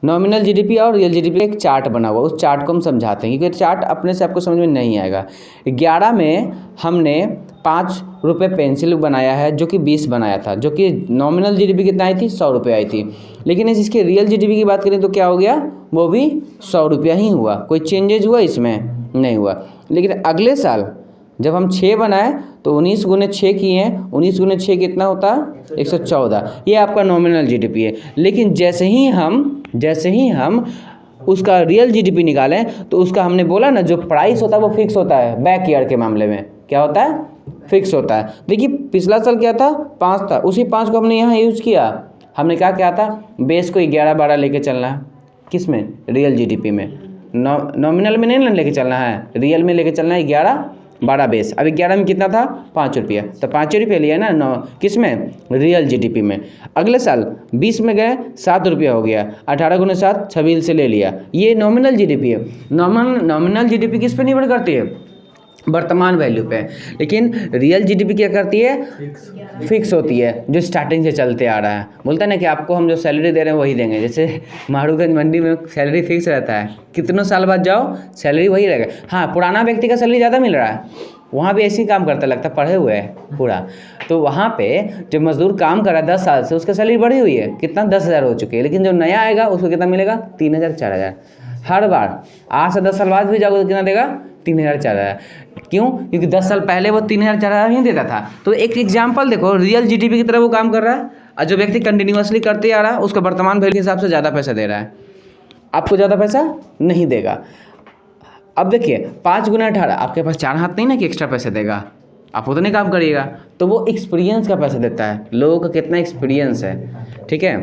Speaker 1: नॉमिनल जीडीपी और रियल जीडीपी का एक चार्ट बना हुआ, उस चार्ट को हम समझाते हैं क्योंकि चार्ट अपने से आपको समझ में नहीं आएगा। 11 में हमने 5 रुपये पेंसिल बनाया है जो कि 20 बनाया था, जो कि नॉमिनल जीडीपी कितना आई थी, 100 रुपये आई थी। लेकिन इसके रियल जीडीपी की बात करें तो क्या हो गया, वो भी 100 रुपया ही हुआ, कोई चेंजेज हुआ इसमें नहीं हुआ। लेकिन अगले साल जब हम 6 बनाए तो 19 गुने 6 किए हैं, 19 गुने 6 कितना होता है, 114। ये आपका नॉमिनल जीडीपी है। लेकिन जैसे ही हम उसका रियल जीडीपी निकालें तो उसका हमने बोला ना जो प्राइस होता है वो फिक्स होता है। बैक ईयर के मामले में क्या होता है, फिक्स होता है। देखिए पिछला साल क्या था, 5 था, उसी 5 को हमने यहाँ यूज़ किया। हमने क्या था, बेस को 11-12 लेके चलना है। किस में, रियल जीडीपी में। नॉमिनल में नहीं लेके चलना है, रियल में लेके चलना है 11-12 बेस। अब 11 में कितना था, 5 रुपया, तो 5 रुपये लिया ना किस में, रियल जीडीपी में। अगले साल 20 में गए 7 रुपया हो गया, 18 गुने 7 26 से ले लिया। ये नॉमिनल जीडीपी है। नॉमिनल जीडीपी किस पे निर्भर करती है, वर्तमान वैल्यू पे। लेकिन रियल जीडीपी क्या करती है, फिक्स होती है, जो स्टार्टिंग से चलते आ रहा है। बोलता है ना कि आपको हम जो सैलरी दे रहे हैं वही देंगे। जैसे मारूगंज मंडी में सैलरी फिक्स रहता है, कितनों साल बाद जाओ सैलरी वही रहेगा। हाँ, पुराना व्यक्ति का सैलरी ज़्यादा मिल रहा है, वहाँ भी ऐसे ही काम करता लगता है, पढ़े हुए है पूरा। तो वहाँ पे जो मजदूर काम कर रहा है 10 साल से, उसका सैलरी बढ़ी हुई है, कितना 10,000 हो चुकी है। लेकिन जो नया आएगा उसको कितना मिलेगा, 3,000-4,000 हर बार। आज से 10 साल बाद भी जाओगे तो कितना देगा, 3,000-4,000। क्यों, क्योंकि 10 साल पहले वो 3,000-4,000 ही देता था। तो एक एग्जाम्पल देखो, रियल जीडीपी की तरह वो काम कर रहा है, और जो व्यक्ति कंटिन्यूअसली करते आ रहा है उसका वर्तमान वैल्यू के हिसाब से ज़्यादा पैसा दे रहा है, आपको ज़्यादा पैसा नहीं देगा। अब देखिए 5 गुना 18, आपके पास 4 हाथ नहीं ना कि एक्स्ट्रा पैसे देगा, आप उतने काम करिएगा। तो वो एक्सपीरियंस का पैसा देता है, लोगों का कितना एक्सपीरियंस है। ठीक है,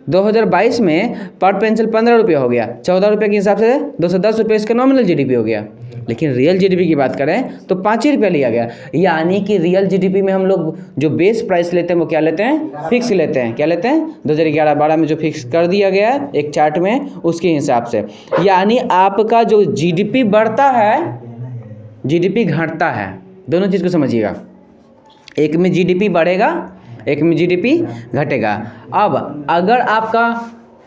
Speaker 1: 2022 में पर पेंसिल 15 रुपया हो गया, 14 रुपये के हिसाब से 210 रुपये इसका नॉमिनल जीडीपी हो गया। लेकिन रियल जीडीपी की बात करें तो 5 ही रुपया लिया गया। यानी कि रियल जीडीपी में हम लोग जो बेस प्राइस लेते हैं वो क्या लेते हैं, फिक्स लेते हैं। क्या लेते हैं, 2011-12 में जो फिक्स कर दिया गया है एक चार्ट में, उसके हिसाब से। यानी आपका जो जीडीपी बढ़ता है, जीडीपी घटता है, दोनों चीज़ को समझिएगा। एक में जीडीपी बढ़ेगा, एक में जीडीपी घटेगा। अब अगर आपका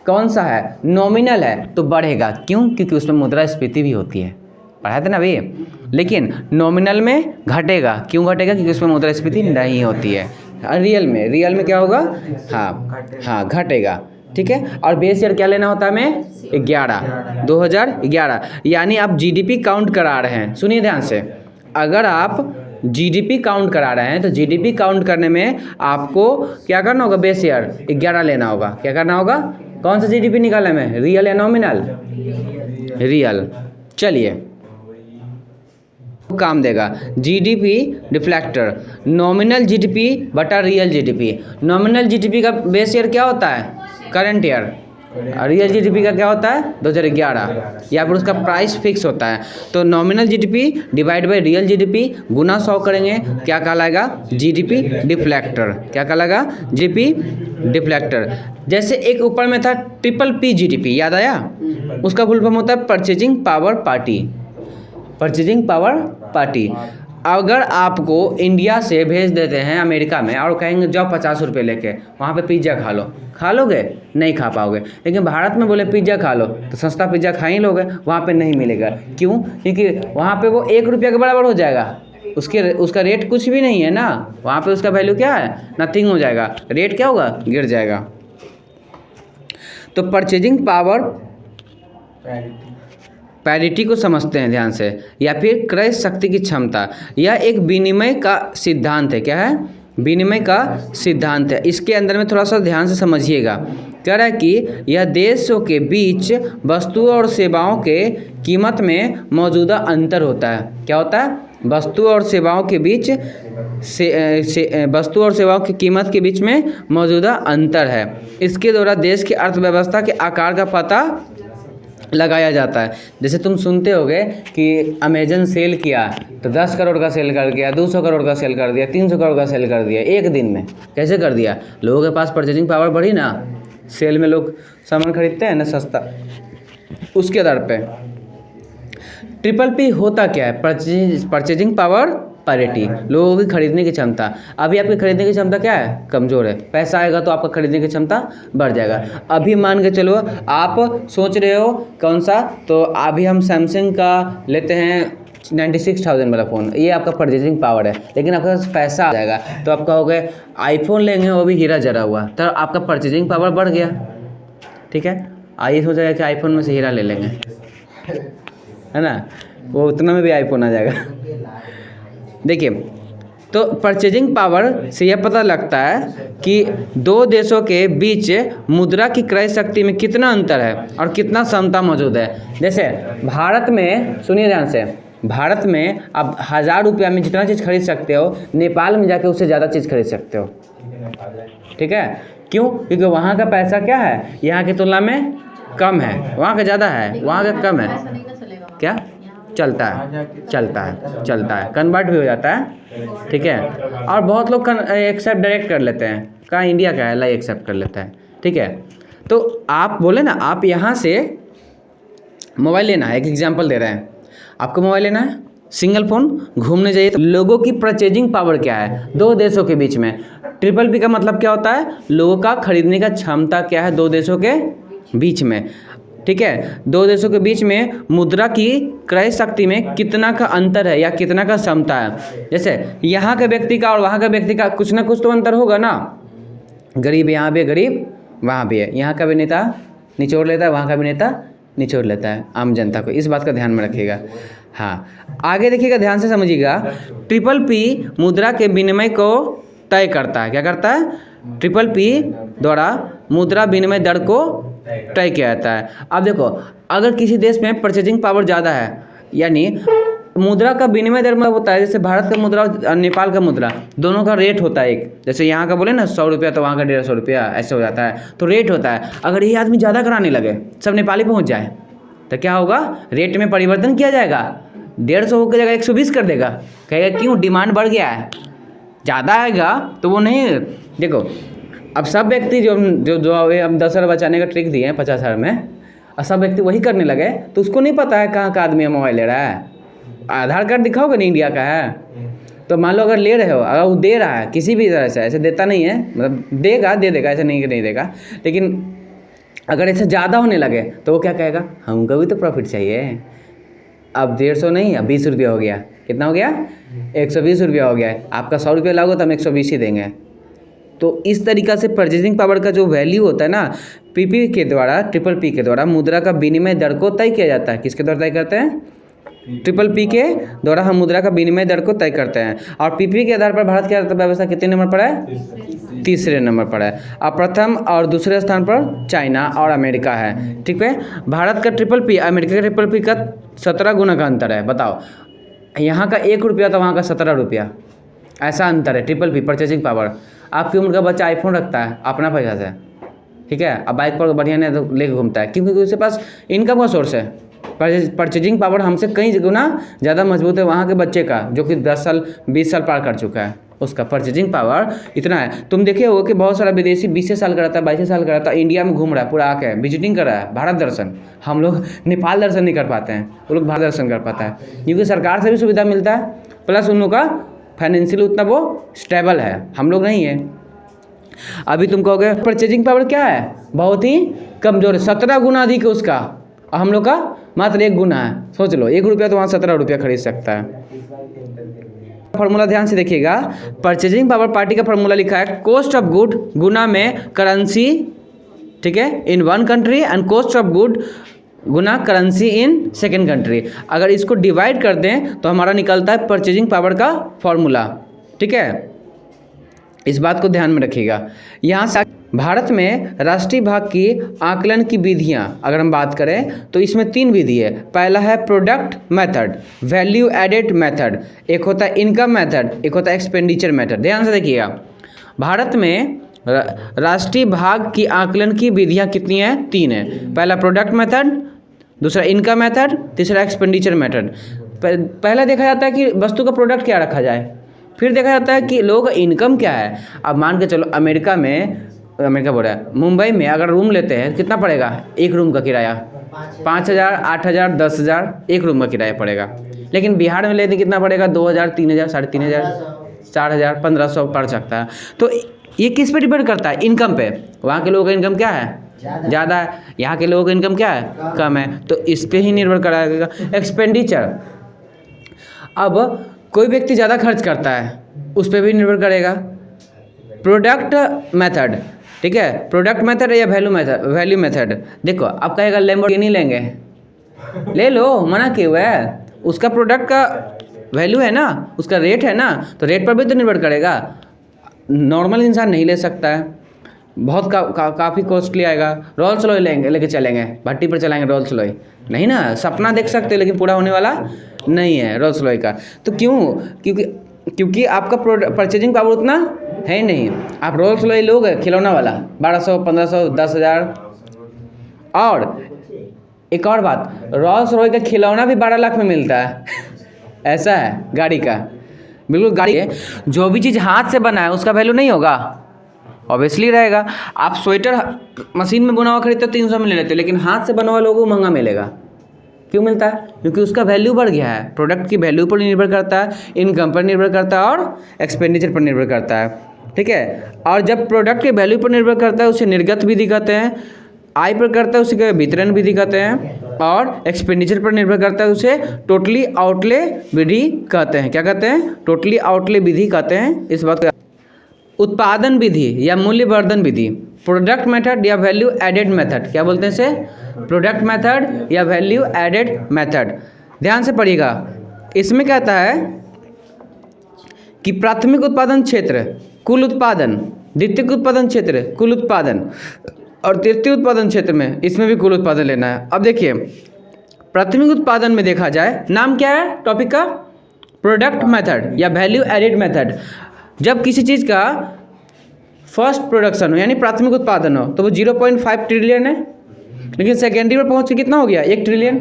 Speaker 1: कौन सा है, नॉमिनल है, तो बढ़ेगा। क्यों, क्योंकि उसमें मुद्रास्फीति भी होती है, पढ़ाए थे ना अभी। लेकिन नॉमिनल में घटेगा, क्यों घटेगा, क्योंकि उसमें मुद्रास्फीति नहीं होती है। रियल में क्या होगा, हाँ घटेगा। ठीक है, और बेस ईयर क्या लेना होता है हमें, 2011। यानी आप जीडीपी काउंट करा रहे हैं, सुनिए ध्यान से। अगर आप जीडीपी काउंट करा रहे हैं तो जीडीपी काउंट करने में आपको क्या करना होगा, बेस ईयर 11 लेना होगा। क्या करना होगा, कौन सा जीडीपी निकालने में, रियल या नॉमिनल, रियल। चलिए काम देगा जीडीपी डिफ्लेक्टर, नॉमिनल जीडीपी बटा रियल जीडीपी। नॉमिनल जीडीपी का बेस ईयर क्या होता है, करंट ईयर। रियल जीडीपी का क्या होता है, 2011, या फिर उसका प्राइस फिक्स होता है। तो nominal GDP divide by real GDP गुना 100 करेंगे, क्या कहलाएगा, जीडीपी डिफ्लेक्टर। क्या कहलाएगा, जीडीपी डिफ्लेक्टर। जैसे एक ऊपर में था PPP जीडीपी, याद आया, उसका फुल फॉर्म होता है purchasing power party. Purchasing power party. अगर आपको इंडिया से भेज देते हैं अमेरिका में और कहेंगे जाओ 50 रुपये लेके वहाँ पे पिज़्ज़ा खा लो, खा लोगे, नहीं खा पाओगे। लेकिन भारत में बोले पिज़्ज़ा खा लो तो सस्ता पिज़्ज़ा खा ही लोगे, वहाँ पे नहीं मिलेगा। क्यों, क्योंकि वहाँ पे वो 1 रुपया के बराबर हो जाएगा, उसका रेट कुछ भी नहीं है ना, वहाँ पे उसका वैल्यू क्या है, नथिंग हो जाएगा, रेट क्या होगा, गिर जाएगा। तो परचेजिंग पावर पैरिटी को समझते हैं ध्यान से, या फिर क्रय शक्ति की क्षमता। यह एक विनिमय का सिद्धांत है। क्या है, विनिमय का सिद्धांत है। इसके अंदर में थोड़ा सा ध्यान से समझिएगा। कह रहा है कि यह देशों के बीच वस्तुओं और सेवाओं के कीमत में मौजूदा अंतर होता है। क्या होता है, वस्तु और सेवाओं के बीच वस्तु और सेवाओं की कीमत के बीच में मौजूदा अंतर है। इसके द्वारा देश की अर्थव्यवस्था के आकार का पता लगाया जाता है। जैसे तुम सुनते होगे कि अमेजन सेल किया तो 10 करोड़ का सेल कर दिया, 200 करोड़ का सेल कर दिया, 300 करोड़ का सेल कर दिया एक दिन में। कैसे कर दिया, लोगों के पास परचेजिंग पावर बढ़ी ना, सेल में लोग सामान खरीदते हैं ना सस्ता, उसके आधार पे। PPP होता क्या है, परचेजिंग पावर पैरिटी, लोगों की खरीदने की क्षमता। अभी आपकी खरीदने की क्षमता क्या है, कमज़ोर है। पैसा आएगा तो आपका खरीदने की क्षमता बढ़ जाएगा। अभी मान के चलो आप सोच रहे हो कौन सा, तो अभी हम सैमसंग का लेते हैं 96,000 वाला फ़ोन, ये आपका परचेजिंग पावर है। लेकिन आपके पास पैसा आ जाएगा तो आप कहोगे आईफोन लेंगे, वो भी हीरा जरा हुआ, तो आपका परचेजिंग पावर बढ़ गया। ठीक है, आइए सोचा कि आईफोन में से हीरा ले लेंगे, है ना, वो उतना में भी आईफोन आ जाएगा। देखिए तो परचेजिंग पावर से यह पता लगता है कि दो देशों के बीच मुद्रा की क्रय शक्ति में कितना अंतर है और कितना समता मौजूद है। जैसे भारत में, सुनिए ध्यान से, भारत में आप 1000 रुपया में जितना चीज़ खरीद सकते हो, नेपाल में जाके उससे ज़्यादा चीज़ खरीद सकते हो। ठीक है, क्यों? क्योंकि वहाँ का पैसा क्या है, यहाँ की तुलना में कम है, वहाँ का ज़्यादा है, वहाँ का कम है। क्या चलता है, कन्वर्ट भी हो जाता है। ठीक है, और बहुत लोग एक्सेप्ट डायरेक्ट कर लेते हैं, कहाँ इंडिया का है ला एक्सेप्ट कर लेता है। ठीक है, तो आप बोले ना, आप यहाँ से मोबाइल लेना है, एक एग्जांपल दे रहे हैं, आपको मोबाइल लेना है, सिंगल फ़ोन, घूमने जाइए, तो लोगों की परचेजिंग पावर क्या है दो देशों के बीच में। ट्रिपल पी का मतलब क्या होता है, लोगों का खरीदने का क्षमता क्या है दो देशों के बीच में। ठीक है, दो देशों के बीच में मुद्रा की क्रय शक्ति में कितना का अंतर है या कितना का क्षमता है। जैसे यहाँ के व्यक्ति का और वहाँ के व्यक्ति का कुछ ना कुछ तो अंतर होगा ना। गरीब यहाँ भी है, गरीब वहाँ भी है, यहाँ का भी नेता निचोड़ लेता है, वहाँ का भी नेता निचोड़ लेता है आम जनता को। इस बात का ध्यान में रखिएगा। हाँ, आगे देखिएगा, ध्यान से समझिएगा। ट्रिपल पी मुद्रा के विनिमय को तय करता है। क्या करता है? ट्रिपल पी द्वारा मुद्रा विनिमय दर को तय किया जाता है। अब देखो, अगर किसी देश में परचेजिंग पावर ज़्यादा है, यानी मुद्रा का विनिमय दर में होता है, जैसे भारत का मुद्रा और नेपाल का मुद्रा, दोनों का रेट होता है एक। जैसे यहाँ का बोले ना 100 रुपया, तो वहाँ का 150 रुपया, ऐसे हो जाता है, तो रेट होता है। अगर ये आदमी ज़्यादा कराने लगे, सब नेपाली पहुँच जाए, तो क्या होगा, रेट में परिवर्तन किया जाएगा, 150 होकर जगह 120 कर देगा। कहेगा क्यों, डिमांड बढ़ गया है, ज़्यादा आएगा तो वो नहीं। देखो, अब सब व्यक्ति जो अब 10,000 बचाने का ट्रिक दिए हैं 50,000 में, और सब व्यक्ति वही करने लगे, तो उसको नहीं पता है कहाँ का आदमी मोबाइल ले रहा है। आधार कार्ड दिखाओगे नहीं इंडिया का है, तो मान लो अगर ले रहे हो, अगर वो दे रहा है किसी भी तरह से, ऐसे देता नहीं है, मतलब देगा, दे देगा, ऐसे नहीं कि नहीं देगा, लेकिन अगर ऐसे ज़्यादा होने लगे तो वो क्या कहेगा, हमको भी तो प्रॉफिट चाहिए। अब 150 नहीं, अब 20 रुपया हो गया। कितना हो गया? 120 रुपया हो गया है। आपका 100 रुपया लागो तो हम 120 ही देंगे। तो इस तरीक़ा से परचेजिंग पावर का जो वैल्यू होता है ना, पीपी के द्वारा, ट्रिपल पी के द्वारा मुद्रा का विनिमय दर को तय किया जाता है। किसके द्वारा तय करते हैं? ट्रिपल पी के द्वारा हम मुद्रा का विनिमय दर को तय करते हैं। और पीपी के आधार पर भारत की अर्थव्यवस्था कितने नंबर पर है? तीसरे नंबर पर है। और प्रथम और दूसरे स्थान पर चाइना और अमेरिका है। ठीक है, भारत का ट्रिपल पी, अमेरिका का ट्रिपल पी का 17 गुना का अंतर है। बताओ, यहाँ का 1 रुपया तो वहाँ का 17 रुपया, ऐसा अंतर है ट्रिपल पी परचेजिंग पावर। आपकी उम्र का बच्चा आईफोन रखता है अपना पैसा से, ठीक है, अब बाइक पर बढ़िया नहीं तो लेके घूमता है, क्योंकि उसके पास इनकम का सोर्स है। परचेजिंग पावर हमसे कई गुना ज़्यादा मजबूत है वहाँ के बच्चे का, जो कि 10 साल 20 साल पार कर चुका है, उसका परचेजिंग पावर इतना है। तुम देखे हो कि बहुत सारा विदेशी 20 साल का रहता है, 22 साल का रहता है, इंडिया में घूम रहा है, पूरा आके विजिटिंग कर रहा है, भारत दर्शन। हम लोग नेपाल दर्शन नहीं कर पाते हैं, वो लोग भारत दर्शन कर पाता है, क्योंकि सरकार से भी सुविधा मिलता है, प्लस उन लोग का फाइनेंशियल उतना वो स्टेबल है, हम लोग नहीं है। अभी तुम कहोगे परचेजिंग पावर क्या है, बहुत ही कमज़ोर है, 17 गुना अधिक है उसका, और हम लोग का मात्र 1 गुना है। सोच लो, 1 रुपया तो वहाँ 17 रुपया खरीद सकता है। फॉर्मूला ध्यान से देखिएगा, परचेजिंग पावर पार्टी का फॉर्मूला लिखा है कॉस्ट ऑफ गुड गुना में करेंसी, ठीक है, in one country, and cost of good Guna currency in second country. अगर इसको डिवाइड कर दें तो हमारा निकलता है परचेजिंग पावर का फॉर्मूला। ठीक है, इस बात को ध्यान में रखिएगा। यहाँ से भारत में राष्ट्रीय भाग की आकलन की विधियाँ अगर हम बात करें तो इसमें 3 विधि है। पहला है product method, value added method, एक होता है इनकम मेथड, एक होता है एक्सपेंडिचर मेथड। ध्यान से देखिएगा, भारत में राष्ट्रीय भाग की आकलन की विधियाँ कितनी हैं? 3 है। पहला प्रोडक्ट मेथड, दूसरा इनकम मेथड, तीसरा एक्सपेंडिचर मेथड। पहला देखा जाता है कि वस्तु का प्रोडक्ट क्या रखा जाए, फिर देखा जाता है कि लोगों का इनकम क्या है। अब मान के चलो अमेरिका बोल रहा है, मुंबई में अगर रूम लेते हैं कितना पड़ेगा एक रूम का किराया? 5,000, 8,000, 10,000 एक रूम का किराया पड़ेगा। लेकिन बिहार में लेते कितना पड़ेगा? 2,000, 3,000, 3,500, 4,000, 1,500 पड़ सकता है। तो ये किस पे डिपेंड करता है? इनकम पे। वहाँ के लोगों का इनकम क्या है? ज़्यादा है। यहाँ के लोगों का इनकम क्या है? कम है। तो इस पर ही निर्भर करेगा। एक्सपेंडिचर, अब कोई व्यक्ति ज़्यादा खर्च करता है उस पर भी निर्भर करेगा। प्रोडक्ट मेथड, ठीक है, प्रोडक्ट मेथड या वैल्यू मेथड। देखो, आप कहेगा लैम्बोर्गिनी लेंगे, ले लो, मना क्यों है? उसका प्रोडक्ट का वैल्यू है ना, उसका रेट है ना, तो रेट पर भी तो निर्भर करेगा। नॉर्मल इंसान नहीं ले सकता है, बहुत काफ़ी कॉस्टली आएगा। रोल्स रॉय लेके चलेंगे, भट्टी पर चलाएंगे रोल्स रॉय, नहीं ना। सपना देख सकते हो लेकिन पूरा होने वाला नहीं है रोल्स रॉय का। तो क्यों? क्योंकि आपका परचेजिंग पावर उतना है ही नहीं। आप रोल्स रॉय लोगे खिलौना वाला 1200, 1500, 10,000। और एक और बात, रोल्स रॉय का खिलौना भी 12 लाख में मिलता है ऐसा है गाड़ी का, बिल्कुल गाड़ी है। जो भी चीज़ हाथ से बना है उसका वैल्यू नहीं होगा, ऑब्वियसली रहेगा। आप स्वेटर मशीन में बुना हुआ खरीदते हो 300 में ले लेते हो, लेकिन हाथ से बना हुआ लोगों को महंगा मिलेगा। क्यों मिलता है? क्योंकि उसका वैल्यू बढ़ गया है। प्रोडक्ट की वैल्यू पर निर्भर करता है, इनकम पर निर्भर करता है और एक्सपेंडिचर पर निर्भर करता है, ठीक है। और जब प्रोडक्ट के वैल्यू पर निर्भर करता है उसे निर्गत विधि कहते हैं, आय पर करता है उसे वितरण विधि कहते हैं, और एक्सपेंडिचर पर निर्भर करता है उसे टोटली आउटले विधि कहते हैं। क्या कहते हैं? टोटली आउटले विधि कहते हैं इस बात को। उत्पादन विधि या मूल्यवर्धन विधि, प्रोडक्ट मेथड या वैल्यू एडेड मेथड, क्या बोलते हैं इसे? प्रोडक्ट मेथड या वैल्यू एडेड मेथड। ध्यान से पढ़िएगा, इसमें कहता है कि प्राथमिक उत्पादन क्षेत्र कुल उत्पादन, द्वितीयक उत्पादन क्षेत्र कुल उत्पादन, और तृतीय उत्पादन क्षेत्र में इसमें भी कुल उत्पादन लेना है। अब देखिए, प्राथमिक उत्पादन में देखा जाए, नाम क्या है टॉपिक का? प्रोडक्ट मेथड या वैल्यू एडेड मेथड। जब किसी चीज़ का फर्स्ट प्रोडक्शन हो यानी प्राथमिक उत्पादन हो तो वो 0.5 ट्रिलियन है, लेकिन सेकेंडरी में पहुँच के कितना हो गया? 1 ट्रिलियन।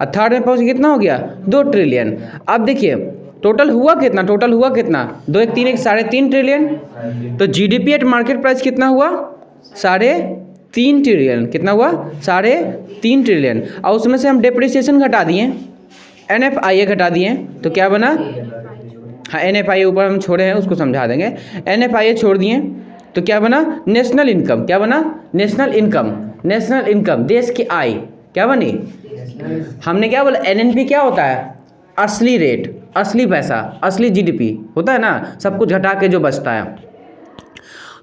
Speaker 1: और थर्ड में पहुँच के कितना हो गया? 2 ट्रिलियन। अब देखिए टोटल हुआ कितना? 2 1 3 1 3.5 ट्रिलियन। तो जीडीपी एट मार्केट प्राइस कितना हुआ? 3.5 ट्रिलियन। कितना हुआ? 3.5 ट्रिलियन। और उसमें से हम डेप्रिसिएशन घटा दिए, NFIA घटा दिए, तो क्या बना? हाँ, NFIA ऊपर हम छोड़े हैं, उसको समझा देंगे। NFIA छोड़ दिए तो क्या बना? National income. क्या बना? National income. नेशनल इनकम, देश की आय क्या बनी? हमने क्या बोला? NNP क्या होता है? असली रेट, असली पैसा, असली जीडीपी होता है ना, सब कुछ घटा के जो बचता है।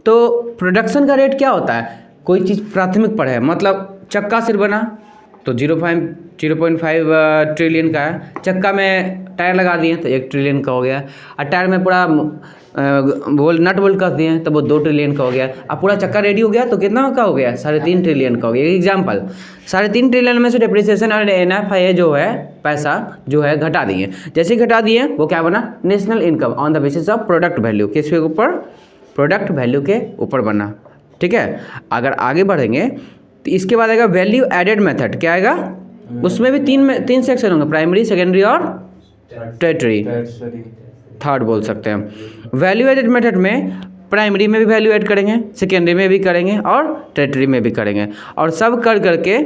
Speaker 1: तो प्रोडक्शन का रेट क्या होता है? कोई चीज़ प्राथमिक पर है, मतलब चक्का सिर बना तो 0.5 ट्रिलियन का है। चक्का में टायर लगा दिए तो 1 ट्रिलियन का हो गया। और टायर में पूरा नट बोल्ट कस दिए तो वो 2 ट्रिलियन का हो गया। अब पूरा चक्का रेडी हो गया तो कितना का हो गया? 3.5 ट्रिलियन का हो गया। एग्जाम्पल, 3.5 ट्रिलियन में से डेप्रिसिएशन और NFIA जो है पैसा जो है घटा दिए। जैसे घटा दिए वो क्या बना? National income on the basis of product value. किसके ऊपर? प्रोडक्ट वैल्यू के ऊपर बना, ठीक है। अगर आगे बढ़ेंगे तो इसके बाद आएगा वैल्यू एडेड मेथड। क्या आएगा? उसमें भी तीन सेक्शन होंगे, प्राइमरी, सेकेंडरी और टर्टियरी, थर्ड बोल सकते हैं। वैल्यू एडेड मेथड में प्राइमरी में भी वैल्यू ऐड करेंगे, सेकेंडरी में भी करेंगे और टर्टियरी में भी करेंगे, और सब कर करके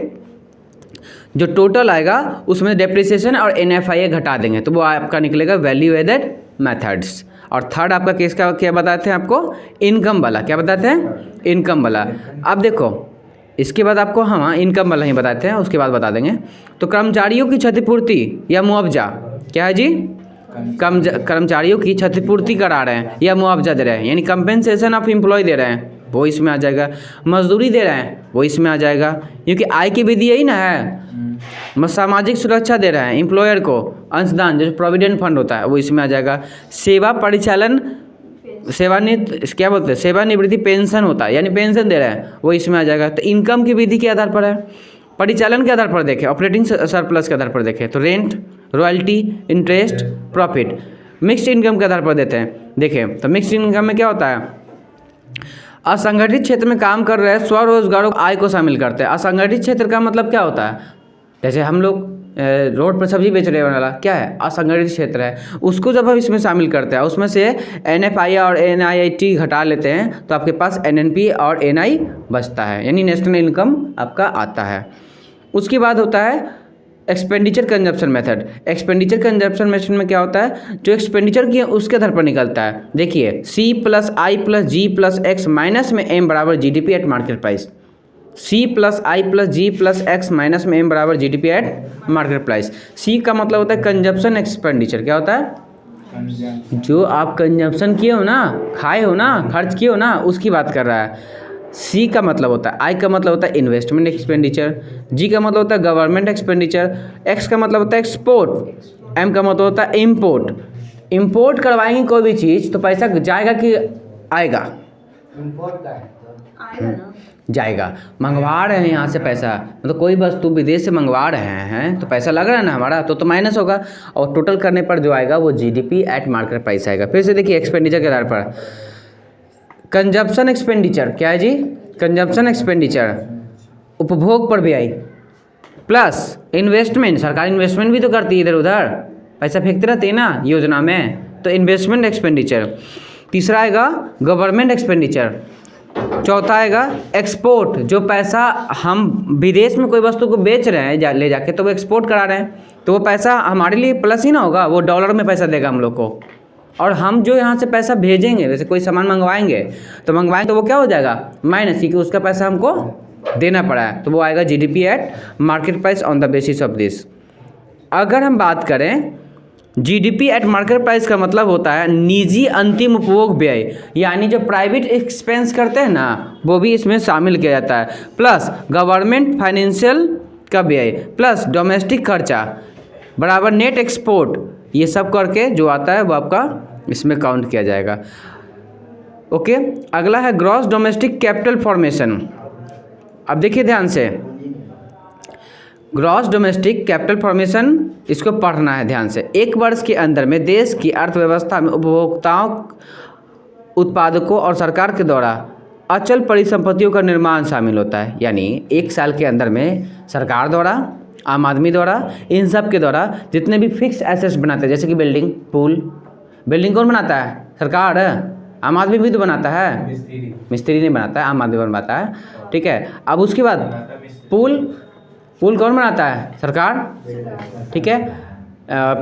Speaker 1: जो टोटल आएगा उसमें डेप्रिसिएशन और NFIA घटा देंगे तो वो आपका निकलेगा वैल्यू एडेड मेथड्स। और थर्ड आपका केस का क्या बताते हैं आपको? इनकम वाला। क्या बताते हैं? इनकम वाला। अब देखो इसके बाद आपको हम इनकम वाला ही बताते हैं, उसके बाद बता देंगे। तो कर्मचारियों की क्षतिपूर्ति या मुआवजा, क्या है जी? कर्मचारियों की क्षतिपूर्ति करा रहे हैं या मुआवजा दे रहे हैं, यानी कंपेंसेशन ऑफ एम्प्लॉय दे रहे हैं, वो इसमें आ जाएगा। मजदूरी दे रहे हैं, वो इसमें आ जाएगा, क्योंकि आय की विधि यही ना है। सामाजिक सुरक्षा दे रहे हैं एम्प्लॉयर को, अंशदान जो प्रोविडेंट फंड होता है वो इसमें आ जाएगा। सेवा परिचालन, क्या बोलते हैं? सेवानिवृत्ति पेंशन होता है, यानी पेंशन दे रहे हैं, वो इसमें आ जाएगा। तो इनकम की विधि के आधार पर है, परिचालन के आधार पर देखें, ऑपरेटिंग सरप्लस के आधार पर देखें तो rent, royalty, interest, profit. Mixed income के आधार पर देते हैं, देखें तो मिक्स्ड इनकम में क्या होता है? असंगठित क्षेत्र में काम कर रहे स्वरोजगारों आय को शामिल करते हैं। असंगठित क्षेत्र का मतलब क्या होता है? जैसे हम लोग रोड पर सब्जी बेच रहे वाला क्या है? असंगठित क्षेत्र है, उसको जब हम इसमें शामिल करते हैं उसमें से NFIA और NIIT घटा लेते हैं तो आपके पास NNP और NI बचता है, यानी नेशनल इनकम आपका आता है। उसके बाद होता है expenditure consumption method. Expenditure consumption method में क्या होता है? जो एक्सपेंडिचर की है उसके आधार पर निकलता है। देखिए C + I + G + X minus में M = GDP eight market price. C + I + G + X minus में M = GDP eight market price. C का मतलब होता है कंजप्शन एक्सपेंडिचर। क्या होता है? जो आप कंजप्शन किए हो ना, खाए हो ना, खर्च किए हो ना, उसकी बात कर रहा है। C का मतलब होता है, I का मतलब होता है इन्वेस्टमेंट एक्सपेंडिचर, G का मतलब होता है गवर्नमेंट एक्सपेंडिचर, X का मतलब होता है एक्सपोर्ट, एम का मतलब होता है इम्पोर्ट। इम्पोर्ट करवाएंगे कोई भी चीज़ तो पैसा जाएगा कि आएगा?
Speaker 3: इम्पोर्ट का है तो
Speaker 4: आएगा ना।
Speaker 1: जाएगा। मंगवा रहे हैं यहाँ से पैसा, मतलब कोई वस्तु विदेश से मंगवा रहे हैं तो पैसा लग रहा है ना हमारा, तो माइनस होगा, और टोटल करने पर जो आएगा वो जीडीपी एट मार्केट प्राइस आएगा। फिर से देखिए एक्सपेंडिचर के आधार पर कंजप्शन एक्सपेंडिचर क्या है जी? कंजप्शन एक्सपेंडिचर उपभोग पर व्यय प्लस इन्वेस्टमेंट, सरकार इन्वेस्टमेंट भी तो करती है, इधर उधर पैसा फेंकते रहते हैं ना योजना में, तो इन्वेस्टमेंट एक्सपेंडिचर। तीसरा आएगा गवर्नमेंट एक्सपेंडिचर। चौथा आएगा एक्सपोर्ट, जो पैसा हम विदेश में कोई वस्तु को बेच रहे हैं ले जाके, तो वो एक्सपोर्ट करा रहे हैं, तो वो पैसा हमारे लिए प्लस ही ना होगा, वो डॉलर में पैसा देगा हम लोग को। और हम जो यहाँ से पैसा भेजेंगे, जैसे कोई सामान मंगवाएंगे तो वो क्या हो जाएगा? माइनस, क्योंकि उसका पैसा हमको देना पड़ा है, तो वो आएगा GDP at market price on the basis of this. अगर हम बात करें जीडीपी एट मार्केट प्राइस का मतलब होता है निजी अंतिम उपभोग व्यय, यानी जो प्राइवेट एक्सपेंस करते हैं ना वो भी इसमें शामिल किया जाता है, प्लस गवर्नमेंट फाइनेंशियल का व्यय प्लस डोमेस्टिक खर्चा बराबर नेट एक्सपोर्ट, ये सब करके जो आता है वो आपका इसमें काउंट किया जाएगा। ओके, अगला है ग्रॉस डोमेस्टिक कैपिटल फॉर्मेशन। अब देखिए ध्यान से, ग्रॉस डोमेस्टिक कैपिटल फॉर्मेशन इसको पढ़ना है ध्यान से। एक वर्ष के अंदर में देश की अर्थव्यवस्था में उपभोक्ताओं, उत्पादकों और सरकार के द्वारा अचल परिसंपत्तियों का निर्माण शामिल होता है। यानी एक साल के अंदर में सरकार द्वारा, आम आदमी द्वारा, इन सब के द्वारा जितने भी फिक्स एसेट्स बनाते हैं, जैसे कि बिल्डिंग, पुल, बिल्डिंग कौन बनाता है? सरकार। आम आदमी भी तो बनाता है, मिस्त्री नहीं बनाता है, आम आदमी बनाता है, ठीक है। अब उसके बाद पुल कौन बनाता है? सरकार, ठीक है।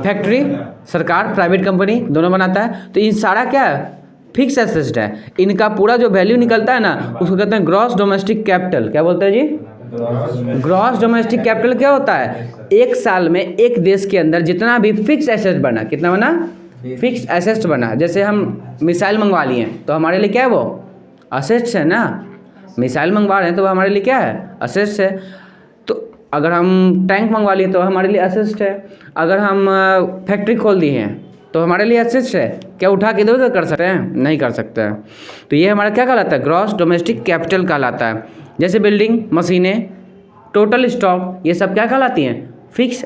Speaker 1: फैक्ट्री सरकार, प्राइवेट कंपनी दोनों बनाता है। तो इन सारा क्या है? फिक्स एसेट है। इनका पूरा जो वैल्यू निकलता है ना उसको कहते हैं ग्रॉस डोमेस्टिक कैपिटल। क्या बोलते हैं जी? ग्रॉस डोमेस्टिक कैपिटल क्या होता है? एक साल में एक देश के अंदर जितना भी फिक्स एसेट बना, कितना बना? फिक्स एसेट बना। जैसे हम मिसाइल मंगवा लिए तो हमारे लिए क्या है? वो असेट्स है ना। मिसाइल मंगवा रहे हैं तो हमारे लिए क्या है? असेट्स है। तो अगर हम टैंक मंगवा लिए तो हमारे लिए असेट्स है। अगर हम फैक्ट्री खोल दिए हैं तो हमारे लिए असेट्स है। क्या उठा के इधर उधर कर सकते हैं? नहीं कर सकते हैं। तो ये हमारा क्या कहलाता है? ग्रॉस डोमेस्टिक कैपिटल कहलाता है। जैसे बिल्डिंग, मशीनें, टोटल स्टॉक, ये सब क्या कहलाती हैं? फिक्स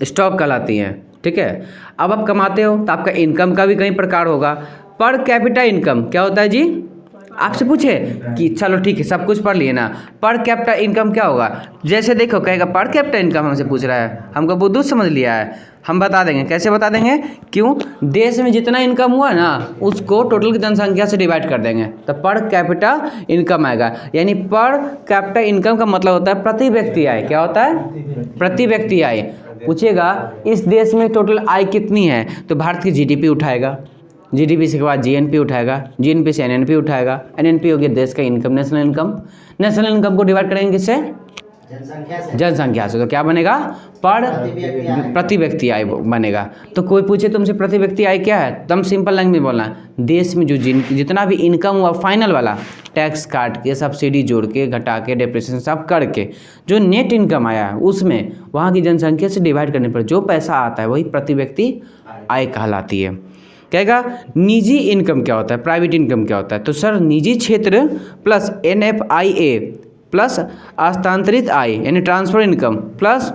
Speaker 1: स्टॉक कहलाती हैं, ठीक है। अब आप कमाते हो तो आपका इनकम का भी कई प्रकार होगा। पर कैपिटा इनकम क्या होता है जी? आपसे पूछे कि चलो ठीक है सब कुछ पढ़ लिए ना, पर कैपिटा इनकम क्या होगा? जैसे देखो कहेगा पर कैपिटा इनकम हमसे पूछ रहा है, हमको बुद्धू समझ लिया है। हम बता देंगे, कैसे बता देंगे? क्यों? देश में जितना इनकम हुआ ना उसको टोटल की जनसंख्या से डिवाइड कर देंगे तो पर कैपिटा इनकम आएगा। यानी पर कैपिटा इनकम का मतलब होता है प्रति व्यक्ति आय। क्या होता है? प्रति व्यक्ति आय। पूछेगा इस देश में टोटल आय कितनी है तो भारत की जीडीपी उठाएगा, जीडीपी से के बाद जीएनपी उठाएगा, जीएनपी से एनएनपी उठाएगा, एनएनपी हो गया देश का income, national income. National income को डिवाइड करेंगे किससे? जनसंख्या से। तो क्या बनेगा? पर प्रति व्यक्ति आय बनेगा। तो कोई पूछे तुमसे प्रति व्यक्ति आय क्या है, तुम सिंपल लैंग्वेज में बोलना देश में जो जितना भी इनकम हुआ फाइनल वाला, टैक्स काट के, सब्सिडी जोड़ के, घटा के, डेप्रिसिएशन सब करके जो नेट इनकम आया है उसमें वहाँ की जनसंख्या से डिवाइड करने पर जो पैसा आता है वही प्रति व्यक्ति आय कहलाती है। कहेगा निजी इनकम क्या होता है, प्राइवेट इनकम क्या होता है? तो सर निजी क्षेत्र प्लस NFIA प्लस हस्तांतरित आय यानी ट्रांसफर इनकम प्लस